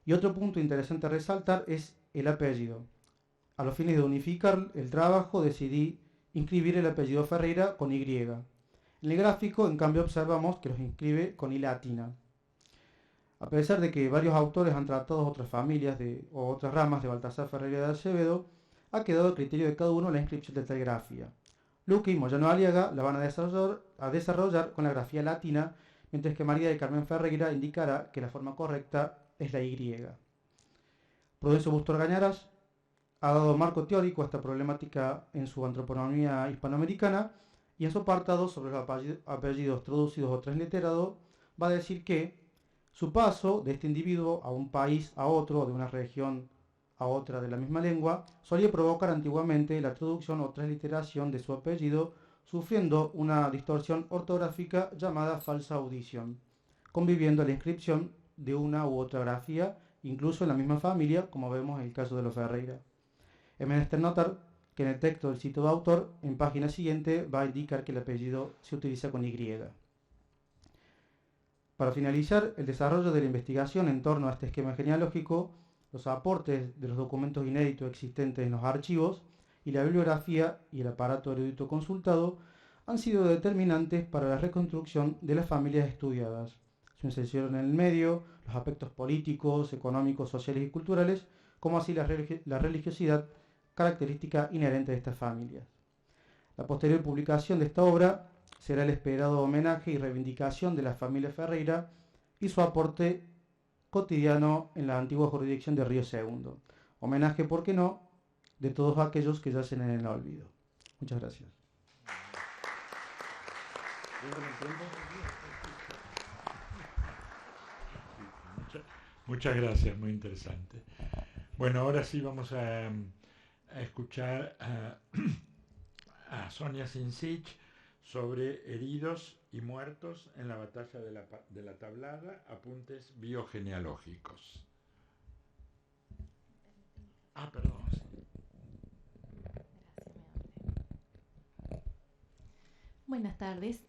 Y otro punto interesante a resaltar es el apellido. A los fines de unificar el trabajo decidí inscribir el apellido Ferreira con Y. En el gráfico, en cambio, observamos que los inscribe con I latina. A pesar de que varios autores han tratado otras familias o otras ramas de Baltasar Ferreira de Acevedo, ha quedado a criterio de cada uno la inscripción de tal grafía. Luque y Moyano Aliaga la van a desarrollar con la grafía latina, mientras que María del Carmen Ferreira indicará que la forma correcta es la Y. Prudencio Bustor Gañaras ha dado marco teórico a esta problemática en su Antroponomía hispanoamericana, y en su apartado sobre los apellidos traducidos o transliterados va a decir que su paso de este individuo a un país a otro, de una región a otra de la misma lengua, solía provocar antiguamente la traducción o transliteración de su apellido, sufriendo una distorsión ortográfica llamada falsa audición, conviviendo la inscripción de una u otra grafía, incluso en la misma familia, como vemos en el caso de los Ferreira. Es menester notar que en el texto del citado autor, en página siguiente, va a indicar que el apellido se utiliza con Y. Para finalizar el desarrollo de la investigación en torno a este esquema genealógico, los aportes de los documentos inéditos existentes en los archivos y la bibliografía y el aparato erudito consultado han sido determinantes para la reconstrucción de las familias estudiadas, su inserción en el medio, los aspectos políticos, económicos, sociales y culturales, como así la religiosidad, característica inherente de estas familias. La posterior publicación de esta obra será el esperado homenaje y reivindicación de la familia Ferreira y su aporte cotidiano en la antigua jurisdicción de Río Segundo. Homenaje, ¿por qué no?, de todos aquellos que yacen en el olvido. Muchas gracias. Muchas gracias, muy interesante. Bueno, ahora sí vamos a escuchar a Sonia Sincich sobre heridos y muertos en la batalla de la Tablada, apuntes biogenealógicos. Perdón. Buenas tardes.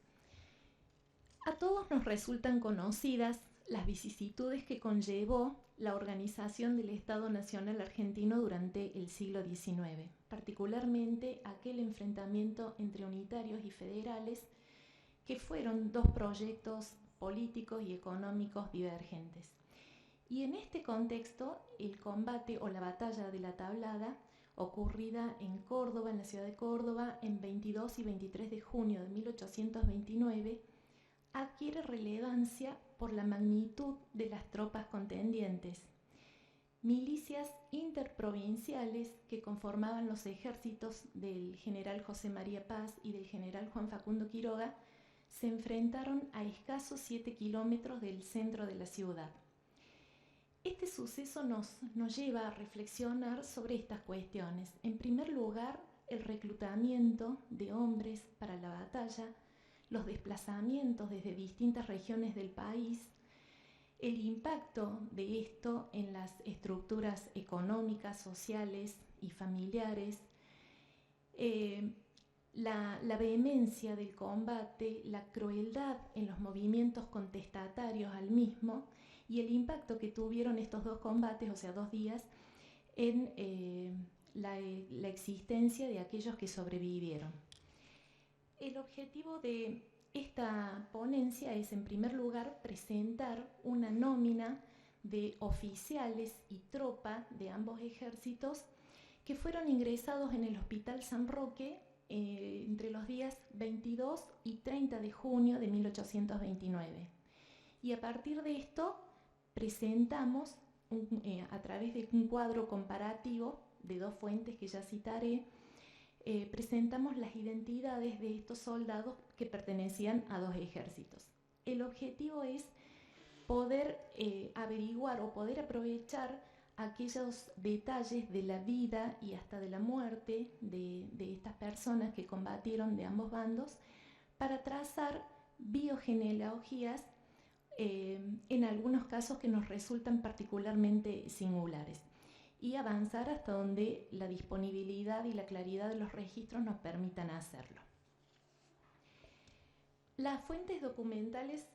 A todos nos resultan conocidas las vicisitudes que conllevó la organización del Estado Nacional Argentino durante el siglo XIX, particularmente aquel enfrentamiento entre unitarios y federales, que fueron dos proyectos políticos y económicos divergentes. Y en este contexto, el combate o la batalla de la Tablada, ocurrida en Córdoba, en la ciudad de Córdoba, en 22 y 23 de junio de 1829, adquiere relevancia por la magnitud de las tropas contendientes. Milicias interprovinciales que conformaban los ejércitos del general José María Paz y del general Juan Facundo Quiroga se enfrentaron a escasos 7 kilómetros del centro de la ciudad. Este suceso nos lleva a reflexionar sobre estas cuestiones. En primer lugar, el reclutamiento de hombres para la batalla, los desplazamientos desde distintas regiones del país, el impacto de esto en las estructuras económicas, sociales y familiares, la vehemencia del combate, la crueldad en los movimientos contestatarios al mismo y el impacto que tuvieron estos dos combates, o sea, 2 días, en la existencia de aquellos que sobrevivieron. El objetivo de esta ponencia es, en primer lugar, presentar una nómina de oficiales y tropa de ambos ejércitos que fueron ingresados en el Hospital San Roque entre los días 22 y 30 de junio de 1829. Y a partir de esto presentamos, a través de un cuadro comparativo de 2 fuentes que ya citaré, presentamos las identidades de estos soldados que pertenecían a 2 ejércitos. El objetivo es poder averiguar o poder aprovechar aquellos detalles de la vida y hasta de la muerte de estas personas que combatieron de ambos bandos para trazar biogenealogías en algunos casos que nos resultan particularmente singulares y avanzar hasta donde la disponibilidad y la claridad de los registros nos permitan hacerlo. Las fuentes documentales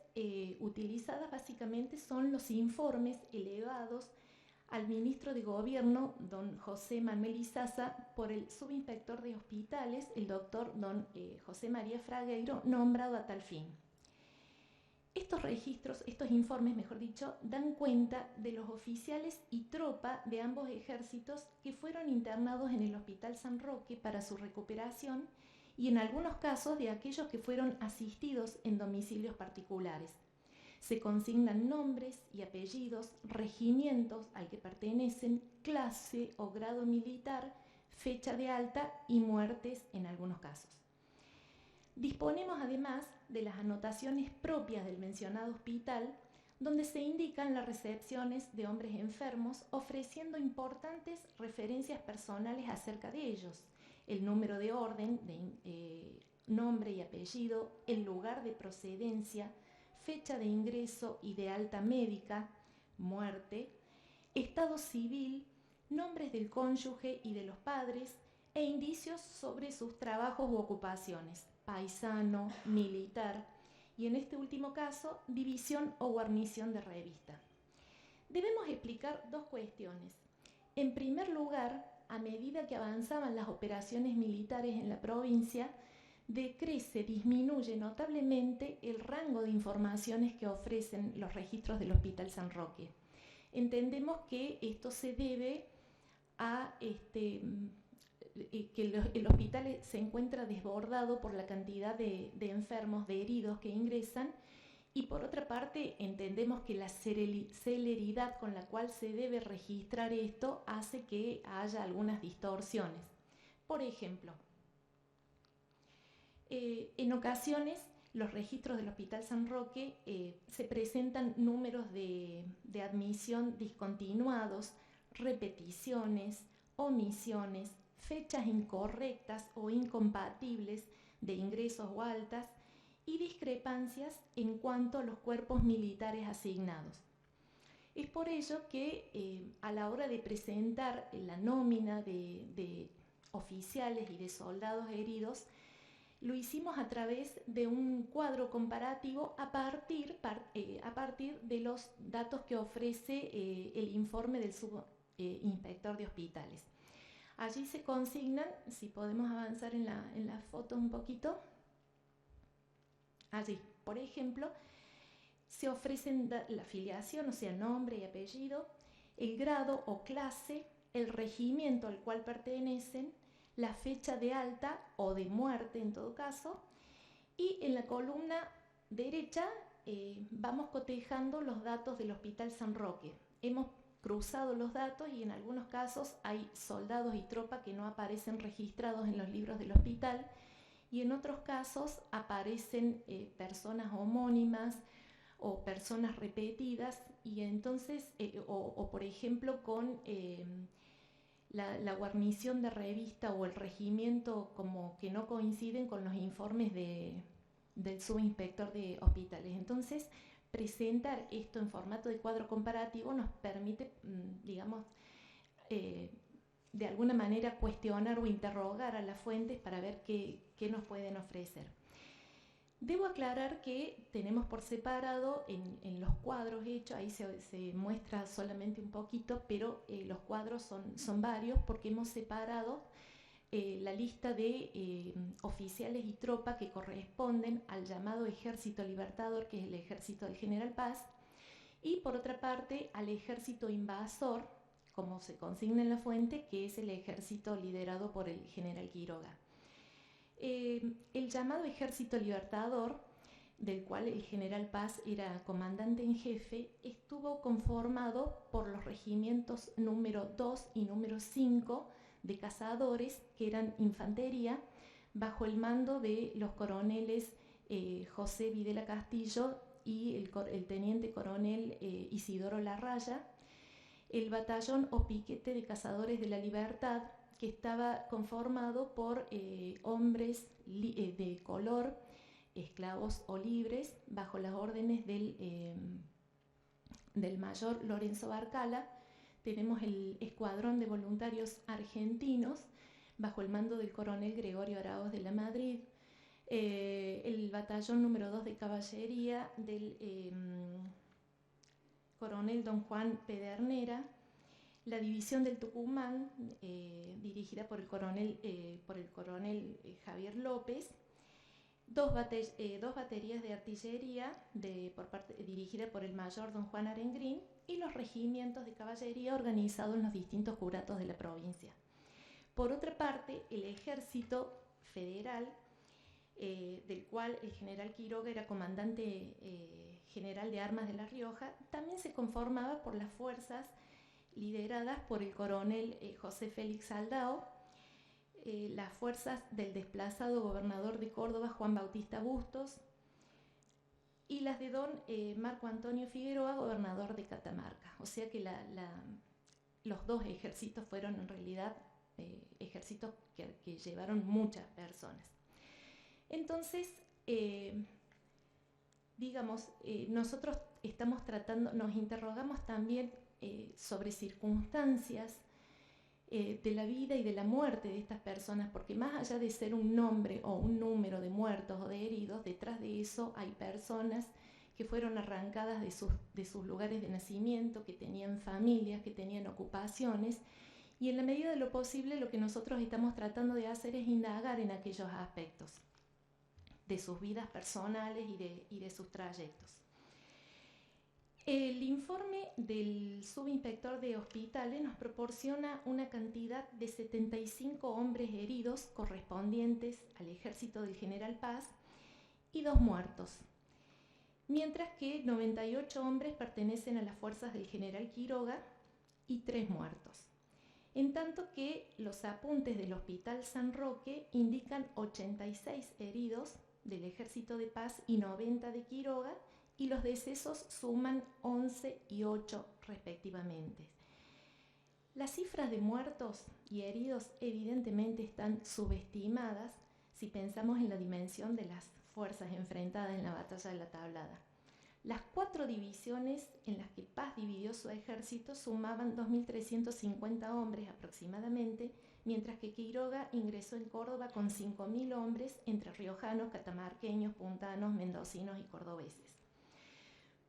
utilizadas básicamente son los informes elevados al ministro de Gobierno, don José Manuel Izaza, por el subinspector de hospitales, el doctor don José María Fragueiro, nombrado a tal fin. Estos registros, estos informes, mejor dicho, dan cuenta de los oficiales y tropa de ambos ejércitos que fueron internados en el Hospital San Roque para su recuperación y en algunos casos de aquellos que fueron asistidos en domicilios particulares. Se consignan nombres y apellidos, regimientos al que pertenecen, clase o grado militar, fecha de alta y muertes en algunos casos. Disponemos además de las anotaciones propias del mencionado hospital, donde se indican las recepciones de hombres enfermos, ofreciendo importantes referencias personales acerca de ellos, el número de orden, nombre y apellido, el lugar de procedencia, fecha de ingreso y de alta médica, muerte, estado civil, nombres del cónyuge y de los padres e indicios sobre sus trabajos u ocupaciones, paisano, militar y en este último caso, división o guarnición de revista. Debemos explicar dos cuestiones. En primer lugar, a medida que avanzaban las operaciones militares en la provincia, decrece, disminuye notablemente el rango de informaciones que ofrecen los registros del Hospital San Roque. Entendemos que esto se debe a que el hospital se encuentra desbordado por la cantidad de enfermos, de heridos que ingresan, y por otra parte entendemos que la celeridad con la cual se debe registrar esto hace que haya algunas distorsiones. Por ejemplo, en ocasiones los registros del Hospital San Roque se presentan números de admisión discontinuados, repeticiones, omisiones, fechas incorrectas o incompatibles de ingresos o altas y discrepancias en cuanto a los cuerpos militares asignados. Es por ello que a la hora de presentar la nómina de oficiales y de soldados heridos, lo hicimos a través de un cuadro comparativo a partir de los datos que ofrece el informe del subinspector de hospitales. Allí se consignan, si podemos avanzar en la foto un poquito, allí, por ejemplo, se ofrecen la afiliación, o sea, nombre y apellido, el grado o clase, el regimiento al cual pertenecen, la fecha de alta o de muerte en todo caso, y en la columna derecha vamos cotejando los datos del Hospital San Roque. Hemos cruzado los datos y en algunos casos hay soldados y tropa que no aparecen registrados en los libros del hospital y en otros casos aparecen personas homónimas o personas repetidas y entonces, o por ejemplo con la guarnición de revista o el regimiento como que no coinciden con los informes del subinspector de hospitales. Entonces, presentar esto en formato de cuadro comparativo nos permite, digamos, de alguna manera cuestionar o interrogar a las fuentes para ver qué nos pueden ofrecer. Debo aclarar que tenemos por separado en los cuadros hechos, ahí se muestra solamente un poquito, pero los cuadros son varios porque hemos separado la lista de oficiales y tropas que corresponden al llamado Ejército Libertador, que es el Ejército del General Paz, y por otra parte al Ejército Invasor, como se consigna en la fuente, que es el ejército liderado por el General Quiroga. El llamado Ejército Libertador, del cual el General Paz era comandante en jefe, estuvo conformado por los regimientos número 2 y número 5 de cazadores, que eran infantería, bajo el mando de los coroneles José Videla Castillo y el teniente coronel Isidoro Larraya, el batallón o piquete de cazadores de la libertad, que estaba conformado por hombres de color, esclavos o libres, bajo las órdenes del mayor Lorenzo Barcala. Tenemos el escuadrón de voluntarios argentinos, bajo el mando del coronel Gregorio Araoz de la Madrid, el batallón número 2 de caballería del coronel don Juan Pedernera, la división del Tucumán, dirigida por el coronel Javier López, dos baterías de artillería dirigida por el mayor don Juan Arengrín, y los regimientos de caballería organizados en los distintos curatos de la provincia. Por otra parte, el ejército federal, del cual el general Quiroga era comandante general de armas de La Rioja, también se conformaba por las fuerzas lideradas por el coronel José Félix Saldao, las fuerzas del desplazado gobernador de Córdoba Juan Bautista Bustos, y las de don Marco Antonio Figueroa, gobernador de Catamarca. O sea que los dos ejércitos fueron en realidad ejércitos que llevaron muchas personas. Entonces, nosotros nos interrogamos también sobre circunstancias de la vida y de la muerte de estas personas, porque más allá de ser un nombre o un número de muertos o de heridos, detrás de eso hay personas que fueron arrancadas de sus lugares de nacimiento, que tenían familias, que tenían ocupaciones, y en la medida de lo posible lo que nosotros estamos tratando de hacer es indagar en aquellos aspectos de sus vidas personales y de sus trayectos. El informe del subinspector de hospitales nos proporciona una cantidad de 75 hombres heridos correspondientes al ejército del general Paz y 2 muertos, mientras que 98 hombres pertenecen a las fuerzas del general Quiroga y 3 muertos. En tanto que los apuntes del Hospital San Roque indican 86 heridos del ejército de Paz y 90 de Quiroga, y los decesos suman 11 y 8 respectivamente. Las cifras de muertos y heridos evidentemente están subestimadas si pensamos en la dimensión de las fuerzas enfrentadas en la batalla de la Tablada. Las 4 divisiones en las que Paz dividió su ejército sumaban 2.350 hombres aproximadamente, mientras que Quiroga ingresó en Córdoba con 5.000 hombres entre riojanos, catamarqueños, puntanos, mendocinos y cordobeses.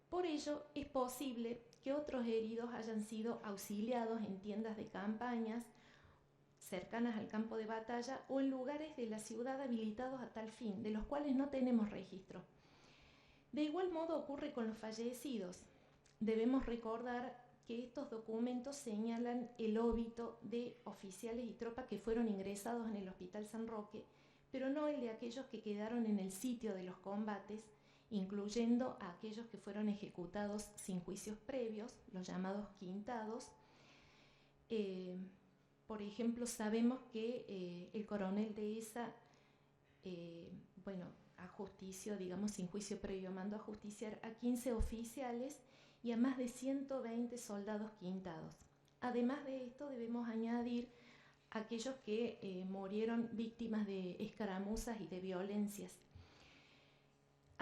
Por ello, es posible que otros heridos hayan sido auxiliados en tiendas de campañas cercanas al campo de batalla o en lugares de la ciudad habilitados a tal fin, de los cuales no tenemos registro. De igual modo ocurre con los fallecidos. Debemos recordar que estos documentos señalan el óbito de oficiales y tropas que fueron ingresados en el Hospital San Roque, pero no el de aquellos que quedaron en el sitio de los combates, incluyendo a aquellos que fueron ejecutados sin juicios previos, los llamados quintados. Por ejemplo, sabemos que el coronel Dehesa, ajustició, sin juicio previo, mandó a justiciar a 15 oficiales y a más de 120 soldados quintados. Además de esto, debemos añadir aquellos que murieron víctimas de escaramuzas y de violencias.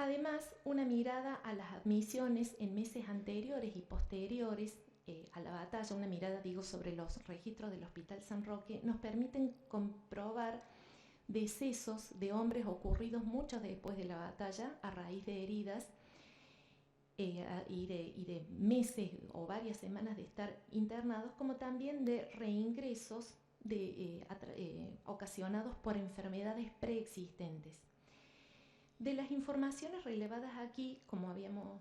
Además, una mirada a las admisiones en meses anteriores y posteriores a la batalla, una mirada, sobre los registros del Hospital San Roque, nos permiten comprobar decesos de hombres ocurridos mucho después de la batalla a raíz de heridas y de meses o varias semanas de estar internados, como también de reingresos ocasionados por enfermedades preexistentes. De las informaciones relevadas aquí, como habíamos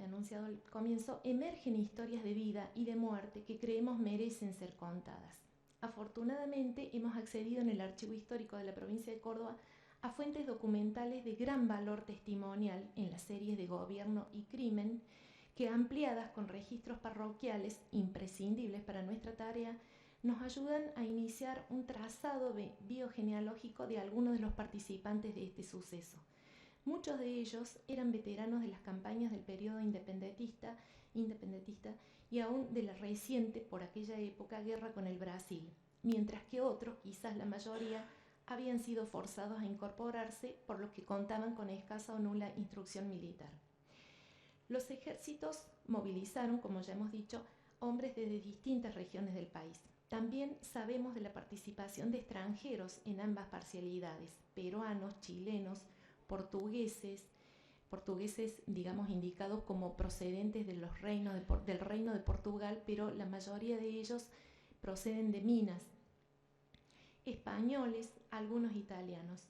anunciado al comienzo, emergen historias de vida y de muerte que creemos merecen ser contadas. Afortunadamente, hemos accedido en el Archivo Histórico de la provincia de Córdoba a fuentes documentales de gran valor testimonial en las series de Gobierno y Crimen, que ampliadas con registros parroquiales imprescindibles para nuestra tarea, nos ayudan a iniciar un trazado biogenealógico de algunos de los participantes de este suceso. Muchos de ellos eran veteranos de las campañas del periodo independentista y aún de la reciente, por aquella época, guerra con el Brasil, mientras que otros, quizás la mayoría, habían sido forzados a incorporarse por los que contaban con escasa o nula instrucción militar. Los ejércitos movilizaron, como ya hemos dicho, hombres desde distintas regiones del país. También sabemos de la participación de extranjeros en ambas parcialidades, peruanos, chilenos, portugueses, digamos indicados como procedentes de del reino de Portugal, pero la mayoría de ellos proceden de Minas, españoles, algunos italianos.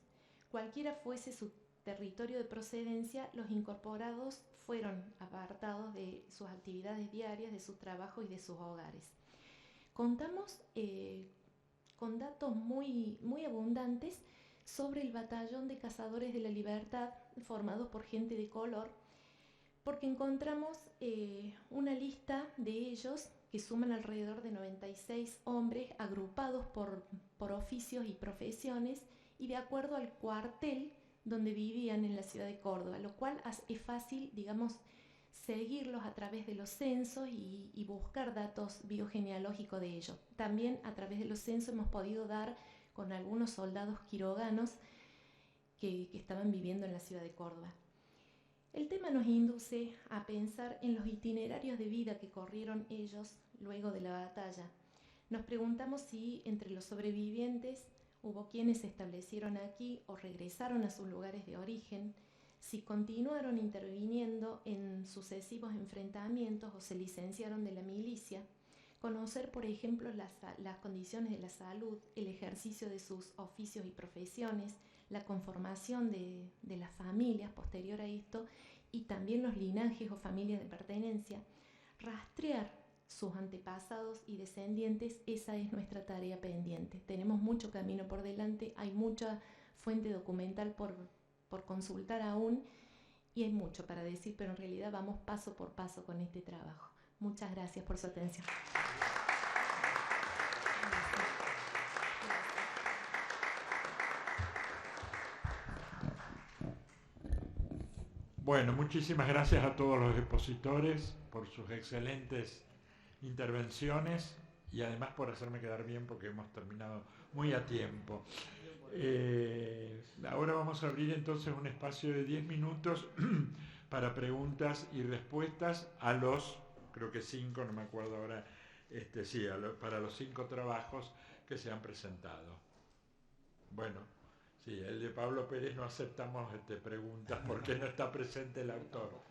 Cualquiera fuese su territorio de procedencia, los incorporados fueron apartados de sus actividades diarias, de su trabajo y de sus hogares. Contamos con datos muy, muy abundantes sobre el batallón de cazadores de la libertad formados por gente de color, porque encontramos una lista de ellos que suman alrededor de 96 hombres agrupados por oficios y profesiones y de acuerdo al cuartel donde vivían en la ciudad de Córdoba, lo cual es fácil, digamos, seguirlos a través de los censos y buscar datos biogenealógicos de ellos. También a través de los censos hemos podido dar con algunos soldados quiroganos que estaban viviendo en la ciudad de Córdoba. El tema nos induce a pensar en los itinerarios de vida que corrieron ellos luego de la batalla. Nos preguntamos si entre los sobrevivientes hubo quienes se establecieron aquí o regresaron a sus lugares de origen, si continuaron interviniendo en sucesivos enfrentamientos o se licenciaron de la milicia, conocer, por ejemplo, las condiciones de la salud, el ejercicio de sus oficios y profesiones, la conformación de las familias posterior a esto y también los linajes o familias de pertenencia, rastrear sus antepasados y descendientes. Esa es nuestra tarea pendiente. Tenemos mucho camino por delante, hay mucha fuente documental por consultar aún y hay mucho para decir, pero en realidad vamos paso por paso con este trabajo. Muchas gracias por su atención. Bueno, muchísimas gracias a todos los expositores por sus excelentes intervenciones y además por hacerme quedar bien porque hemos terminado muy a tiempo. Ahora vamos a abrir entonces un espacio de 10 minutos para preguntas y respuestas a los, creo que 5, no me acuerdo ahora, para los 5 trabajos que se han presentado. Bueno, sí, el de Pablo Pérez no aceptamos preguntas porque no está presente el autor.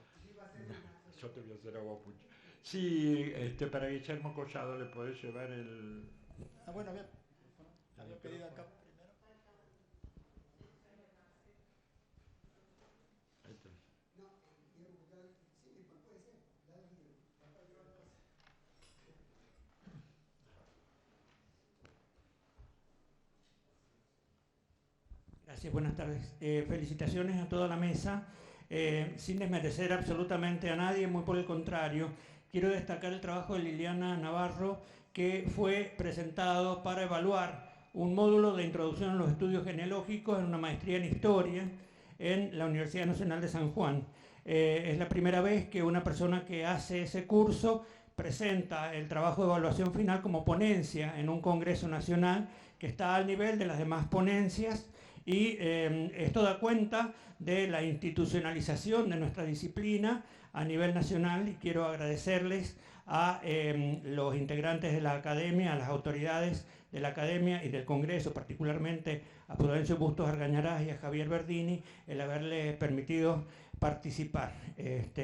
Yo te voy a hacer agua pucha. Sí, para Guillermo Collado le podés llevar el... Bueno, había pedido acá primero. Gracias, buenas tardes. Felicitaciones a toda la mesa. Sin desmerecer absolutamente a nadie, muy por el contrario, quiero destacar el trabajo de Liliana Navarro, que fue presentado para evaluar un módulo de introducción a los estudios genealógicos en una maestría en historia en la Universidad Nacional de San Juan. Es la primera vez que una persona que hace ese curso presenta el trabajo de evaluación final como ponencia en un congreso nacional que está al nivel de las demás ponencias. Y esto da cuenta de la institucionalización de nuestra disciplina a nivel nacional y quiero agradecerles a los integrantes de la academia, a las autoridades de la academia y del Congreso, particularmente a Prudencio Bustos Argañarás y a Javier Verdini, el haberle permitido participar.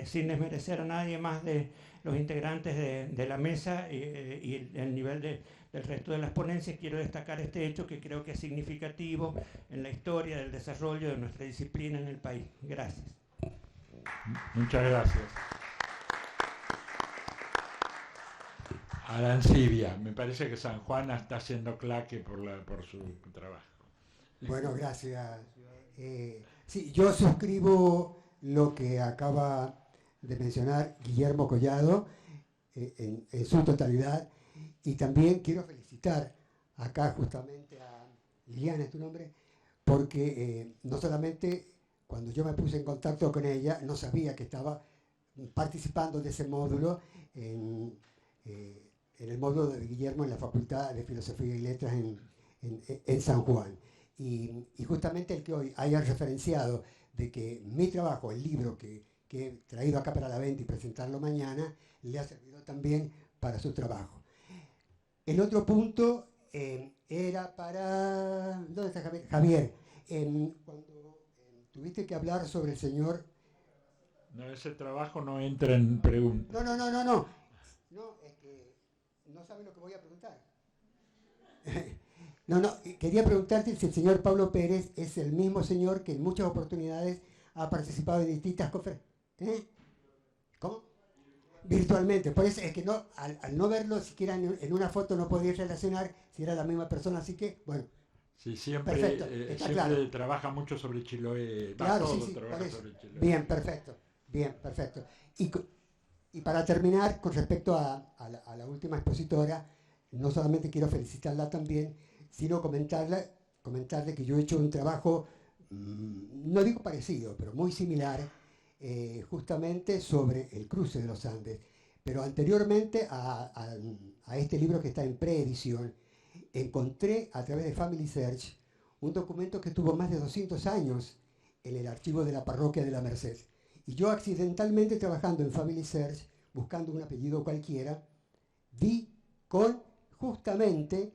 Sin desmerecer a nadie más de los integrantes de la mesa y el nivel del resto de las ponencias, quiero destacar este hecho que creo que es significativo en la historia del desarrollo de nuestra disciplina en el país. Gracias. Muchas gracias. Arancibia, me parece que San Juan está haciendo claque por su trabajo. Bueno, gracias. Sí, yo suscribo lo que acaba de mencionar Guillermo Collado en su totalidad. Y también quiero felicitar acá justamente a Liliana, ¿es tu nombre? Porque no solamente cuando yo me puse en contacto con ella, no sabía que estaba participando de ese módulo en el módulo de Guillermo en la Facultad de Filosofía y Letras en San Juan. Y justamente el que hoy haya referenciado de que mi trabajo, el libro que he traído acá para la venta y presentarlo mañana, le ha servido también para su trabajo. El otro punto era para... ¿Dónde está Javier? Javier, cuando tuviste que hablar sobre el señor... No, ese trabajo no entra en pregunta. No, es que no sabes lo que voy a preguntar. Quería preguntarte si el señor Pablo Pérez es el mismo señor que en muchas oportunidades ha participado en distintas conferencias. ¿Cómo? Virtualmente. Por eso es que no, al no verlo siquiera en una foto no podía relacionar si era la misma persona, así que, bueno. Sí, siempre, perfecto, siempre claro. Trabaja mucho sobre Chiloé. Claro, sí, trabaja sobre Chiloé. Bien, perfecto. Y para terminar, con respecto a la última expositora, no solamente quiero felicitarla también, sino comentarle que yo he hecho un trabajo, no digo parecido, pero muy similar, justamente sobre el cruce de los Andes. Pero anteriormente a este libro que está en preedición, encontré a través de Family Search un documento que tuvo más de 200 años en el archivo de la parroquia de la Merced. Y yo accidentalmente trabajando en Family Search, buscando un apellido cualquiera, di con justamente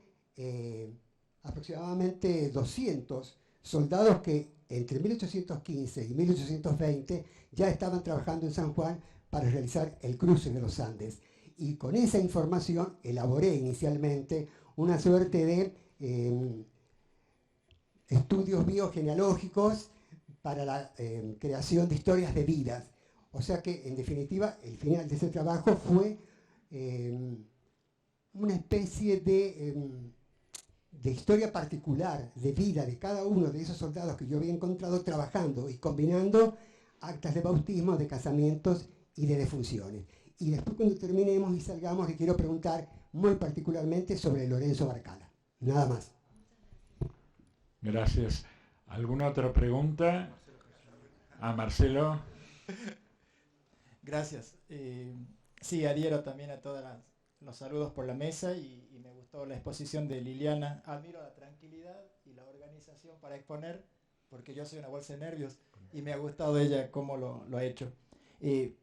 aproximadamente 200 soldados que entre 1815 y 1820 ya estaban trabajando en San Juan para realizar el cruce de los Andes. Y con esa información elaboré inicialmente una suerte de estudios biogenealógicos para la creación de historias de vidas. O sea que, en definitiva, el final de ese trabajo fue una especie de historia particular, de vida de cada uno de esos soldados que yo había encontrado trabajando y combinando actas de bautismo, de casamientos y de defunciones. Y después, cuando terminemos y salgamos, le quiero preguntar muy particularmente sobre Lorenzo Barcala. Nada más. Gracias. ¿Alguna otra pregunta? Marcelo. Gracias. Sí, adhiero también a todos los saludos por la mesa y me gustó la exposición de Liliana. Admiro la tranquilidad y la organización para exponer, porque yo soy una bolsa de nervios y me ha gustado ella cómo lo ha hecho.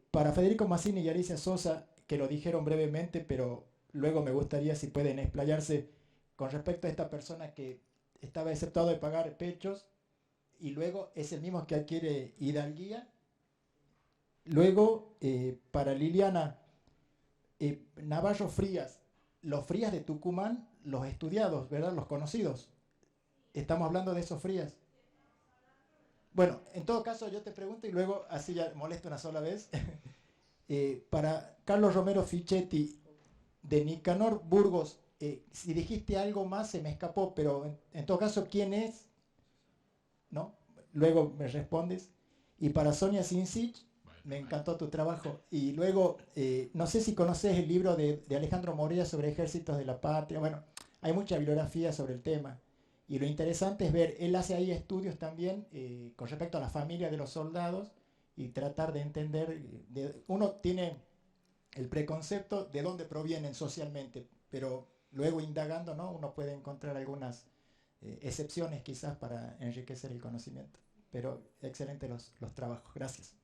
Para Federico Mazzini y Alicia Sosa, que lo dijeron brevemente, pero luego me gustaría si pueden explayarse con respecto a esta persona que estaba exceptuado de pagar pechos y luego es el mismo que adquiere hidalguía. Luego, para Liliana, Navarro Frías, los Frías de Tucumán, los estudiados, ¿verdad? Los conocidos. Estamos hablando de esos Frías. Bueno, en todo caso yo te pregunto y luego así ya molesto una sola vez. Para Carlos Romero Fichetti, de Nicanor Burgos, si dijiste algo más se me escapó, pero en todo caso, ¿quién es? ¿No? Luego me respondes. Y para Sonia Sincic, me encantó tu trabajo. Y luego, no sé si conoces el libro de Alejandro Morea sobre ejércitos de la patria. Bueno, hay mucha bibliografía sobre el tema. Y lo interesante es ver, él hace ahí estudios también con respecto a la familia de los soldados y tratar de entender, uno tiene el preconcepto de dónde provienen socialmente, pero luego indagando, ¿no? Uno puede encontrar algunas excepciones quizás para enriquecer el conocimiento. Pero excelentes los trabajos. Gracias.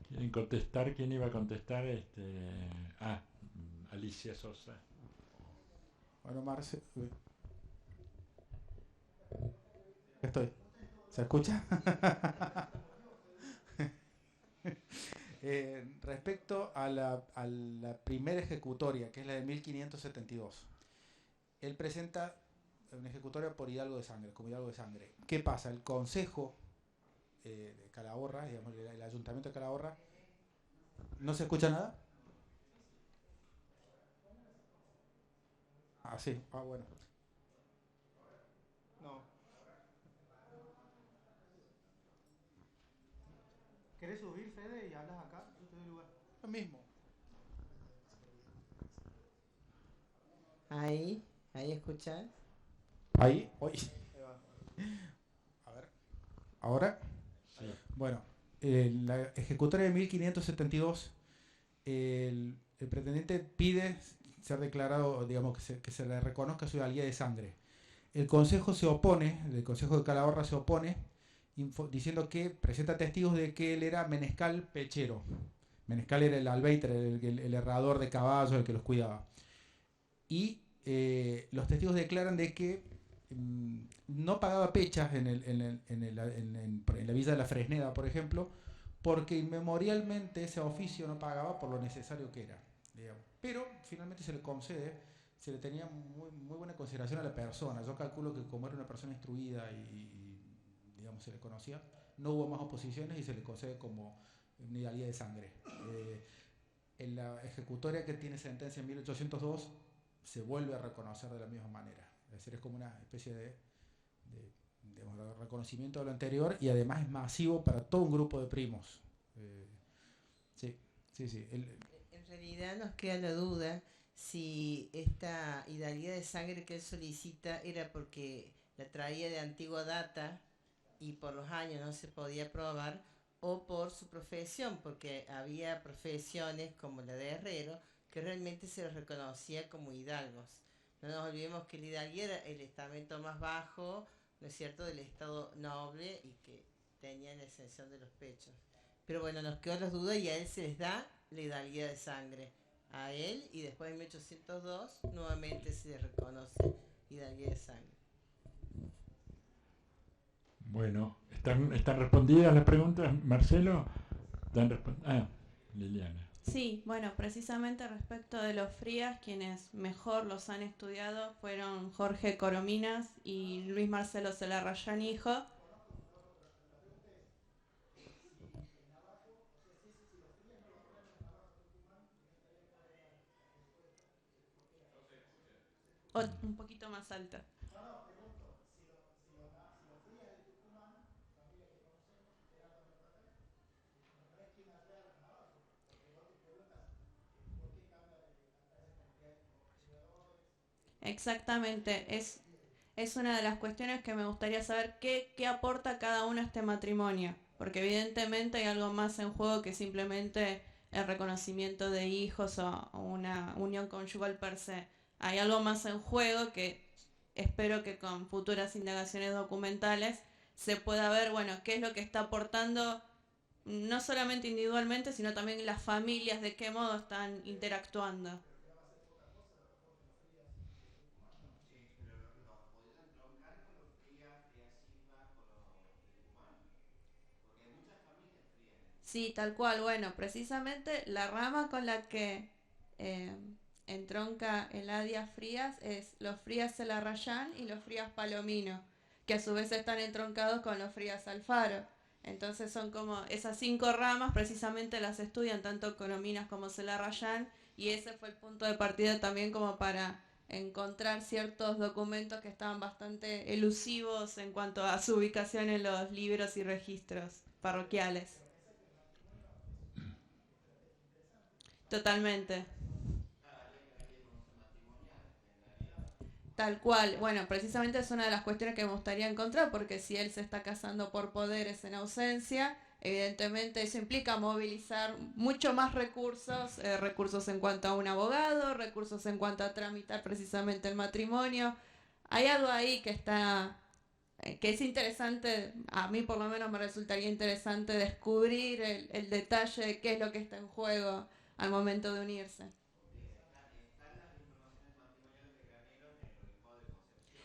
¿Quieren contestar? ¿Quién iba a contestar? Alicia Sosa. Bueno, Marce... Estoy. ¿Se escucha? Respecto a la primera ejecutoria, que es la de 1572, él presenta una ejecutoria por Hidalgo de Sangre, como Hidalgo de Sangre. ¿Qué pasa? El Consejo de Calahorra, digamos, el Ayuntamiento de Calahorra, ¿no se escucha nada? Sí. Bueno. No. ¿Querés subir, Fede, y hablas acá? Yo te doy lugar. Lo mismo. Ahí escuchás. Ahí. A ver. ¿Ahora? Sí. Bueno, la ejecutoria de 1572, el pretendiente pide ser declarado, digamos, que se le reconozca su hidalguía de sangre. El Consejo se opone, el Consejo de Calahorra se opone, diciendo que presenta testigos de que él era menescal pechero. Menescal era el albeitre, el herrador de caballos, el que los cuidaba. Y los testigos declaran de que no pagaba pechas en la Villa de la Fresneda, por ejemplo, porque inmemorialmente ese oficio no pagaba por lo necesario que era, digamos. Pero finalmente se le concede, se le tenía muy buena consideración a la persona. Yo calculo que como era una persona instruida y digamos, se le conocía, no hubo más oposiciones y se le concede como una hidalguía de sangre. En la ejecutoria que tiene sentencia en 1802 se vuelve a reconocer de la misma manera. Es decir, es como una especie de reconocimiento de lo anterior y además es masivo para todo un grupo de primos. Sí. En realidad nos queda la duda si esta hidalguía de sangre que él solicita era porque la traía de antigua data y por los años no se podía probar, o por su profesión, porque había profesiones como la de herrero que realmente se los reconocía como hidalgos. No nos olvidemos que el hidalguía era el estamento más bajo, ¿no es cierto?, del estado noble y que tenía la exención de los pechos. Pero bueno, nos quedó las dudas y a él se les da la hidalguía de sangre. A él, y después en 1802 nuevamente se les reconoce hidalguía de sangre. Bueno, ¿están respondidas las preguntas, Marcelo? Liliana. Sí, bueno, precisamente respecto de los Frías, quienes mejor los han estudiado fueron Jorge Corominas y Luis Marcelo Celarrayán hijo. Un poquito más alta. Exactamente, es una de las cuestiones que me gustaría saber qué aporta cada uno a este matrimonio, porque evidentemente hay algo más en juego que simplemente el reconocimiento de hijos o una unión conyugal per se. Hay algo más en juego que espero que con futuras indagaciones documentales se pueda ver, bueno, qué es lo que está aportando no solamente individualmente, sino también las familias, de qué modo están interactuando. Sí, tal cual. Bueno, precisamente la rama con la que entronca el Adia Frías es los Frías Celarrayán y los Frías Palomino, que a su vez están entroncados con los Frías Alfaro. Entonces son como esas 5 ramas, precisamente las estudian tanto Corominas como Celarrayán, y ese fue el punto de partida también como para encontrar ciertos documentos que estaban bastante elusivos en cuanto a su ubicación en los libros y registros parroquiales. Totalmente. Tal cual. Bueno, precisamente es una de las cuestiones que me gustaría encontrar, porque si él se está casando por poderes en ausencia, evidentemente eso implica movilizar mucho más recursos, recursos en cuanto a un abogado, recursos en cuanto a tramitar precisamente el matrimonio. Hay algo ahí que está, que es interesante, a mí por lo menos me resultaría interesante descubrir el detalle de qué es lo que está en juego al momento de unirse.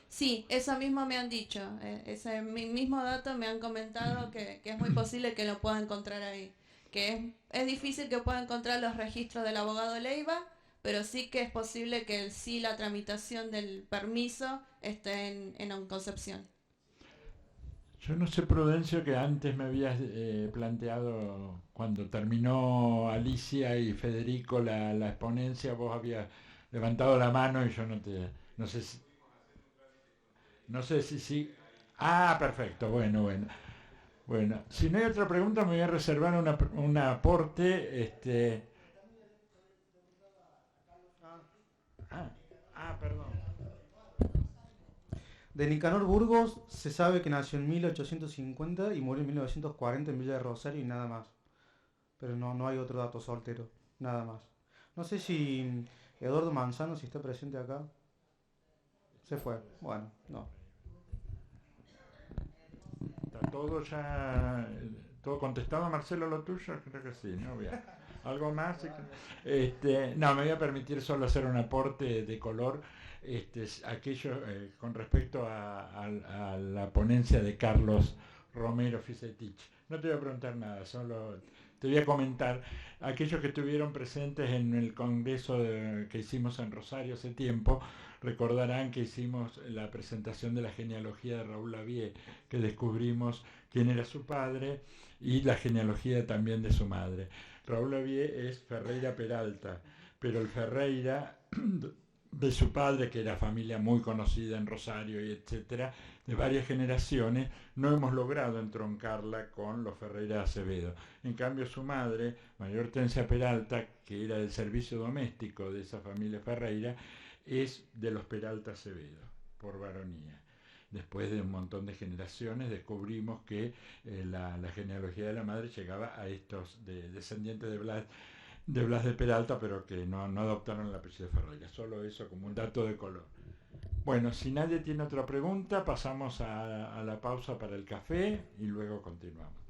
Sí, eso mismo me han dicho, ese mismo dato me han comentado que es muy posible que lo pueda encontrar ahí, que es difícil que pueda encontrar los registros del abogado Leiva, pero sí que es posible que sí la tramitación del permiso esté en Concepción. Yo no sé, Prudencio, que antes me habías planteado, cuando terminó Alicia y Federico la exponencia, vos habías levantado la mano y yo no sé si sí. Ah, perfecto, bueno. Bueno, si no hay otra pregunta me voy a reservar un aporte. Perdón. De Nicanor Burgos se sabe que nació en 1850 y murió en 1940 en Villa de Rosario y nada más. Pero no hay otro dato soltero, nada más. No sé si Eduardo Manzano, si está presente acá. Se fue. Bueno, no. ¿Está todo ya todo contestado, Marcelo, lo tuyo? Creo que sí, ¿no? Bien. ¿Algo más? No, me voy a permitir solo hacer un aporte de color. Aquello con respecto a la ponencia de Carlos Romero Fisetich. No te voy a preguntar nada, solo te voy a comentar. Aquellos que estuvieron presentes en el congreso que hicimos en Rosario hace tiempo, recordarán que hicimos la presentación de la genealogía de Raúl Lavie, que descubrimos quién era su padre y la genealogía también de su madre. Raúl Lavie es Ferreira Peralta, pero el Ferreira de su padre, que era familia muy conocida en Rosario y etcétera, de varias generaciones, no hemos logrado entroncarla con los Ferreira de Acevedo. En cambio, su madre, María Hortensia Peralta, que era del servicio doméstico de esa familia Ferreira, es de los Peralta Acevedo, por varonía. Después de un montón de generaciones descubrimos que la genealogía de la madre llegaba a estos descendientes de Blas de Peralta, pero que no adoptaron el apellido Ferreira. Solo eso como un dato de color. Bueno, si nadie tiene otra pregunta, pasamos a la pausa para el café y luego continuamos.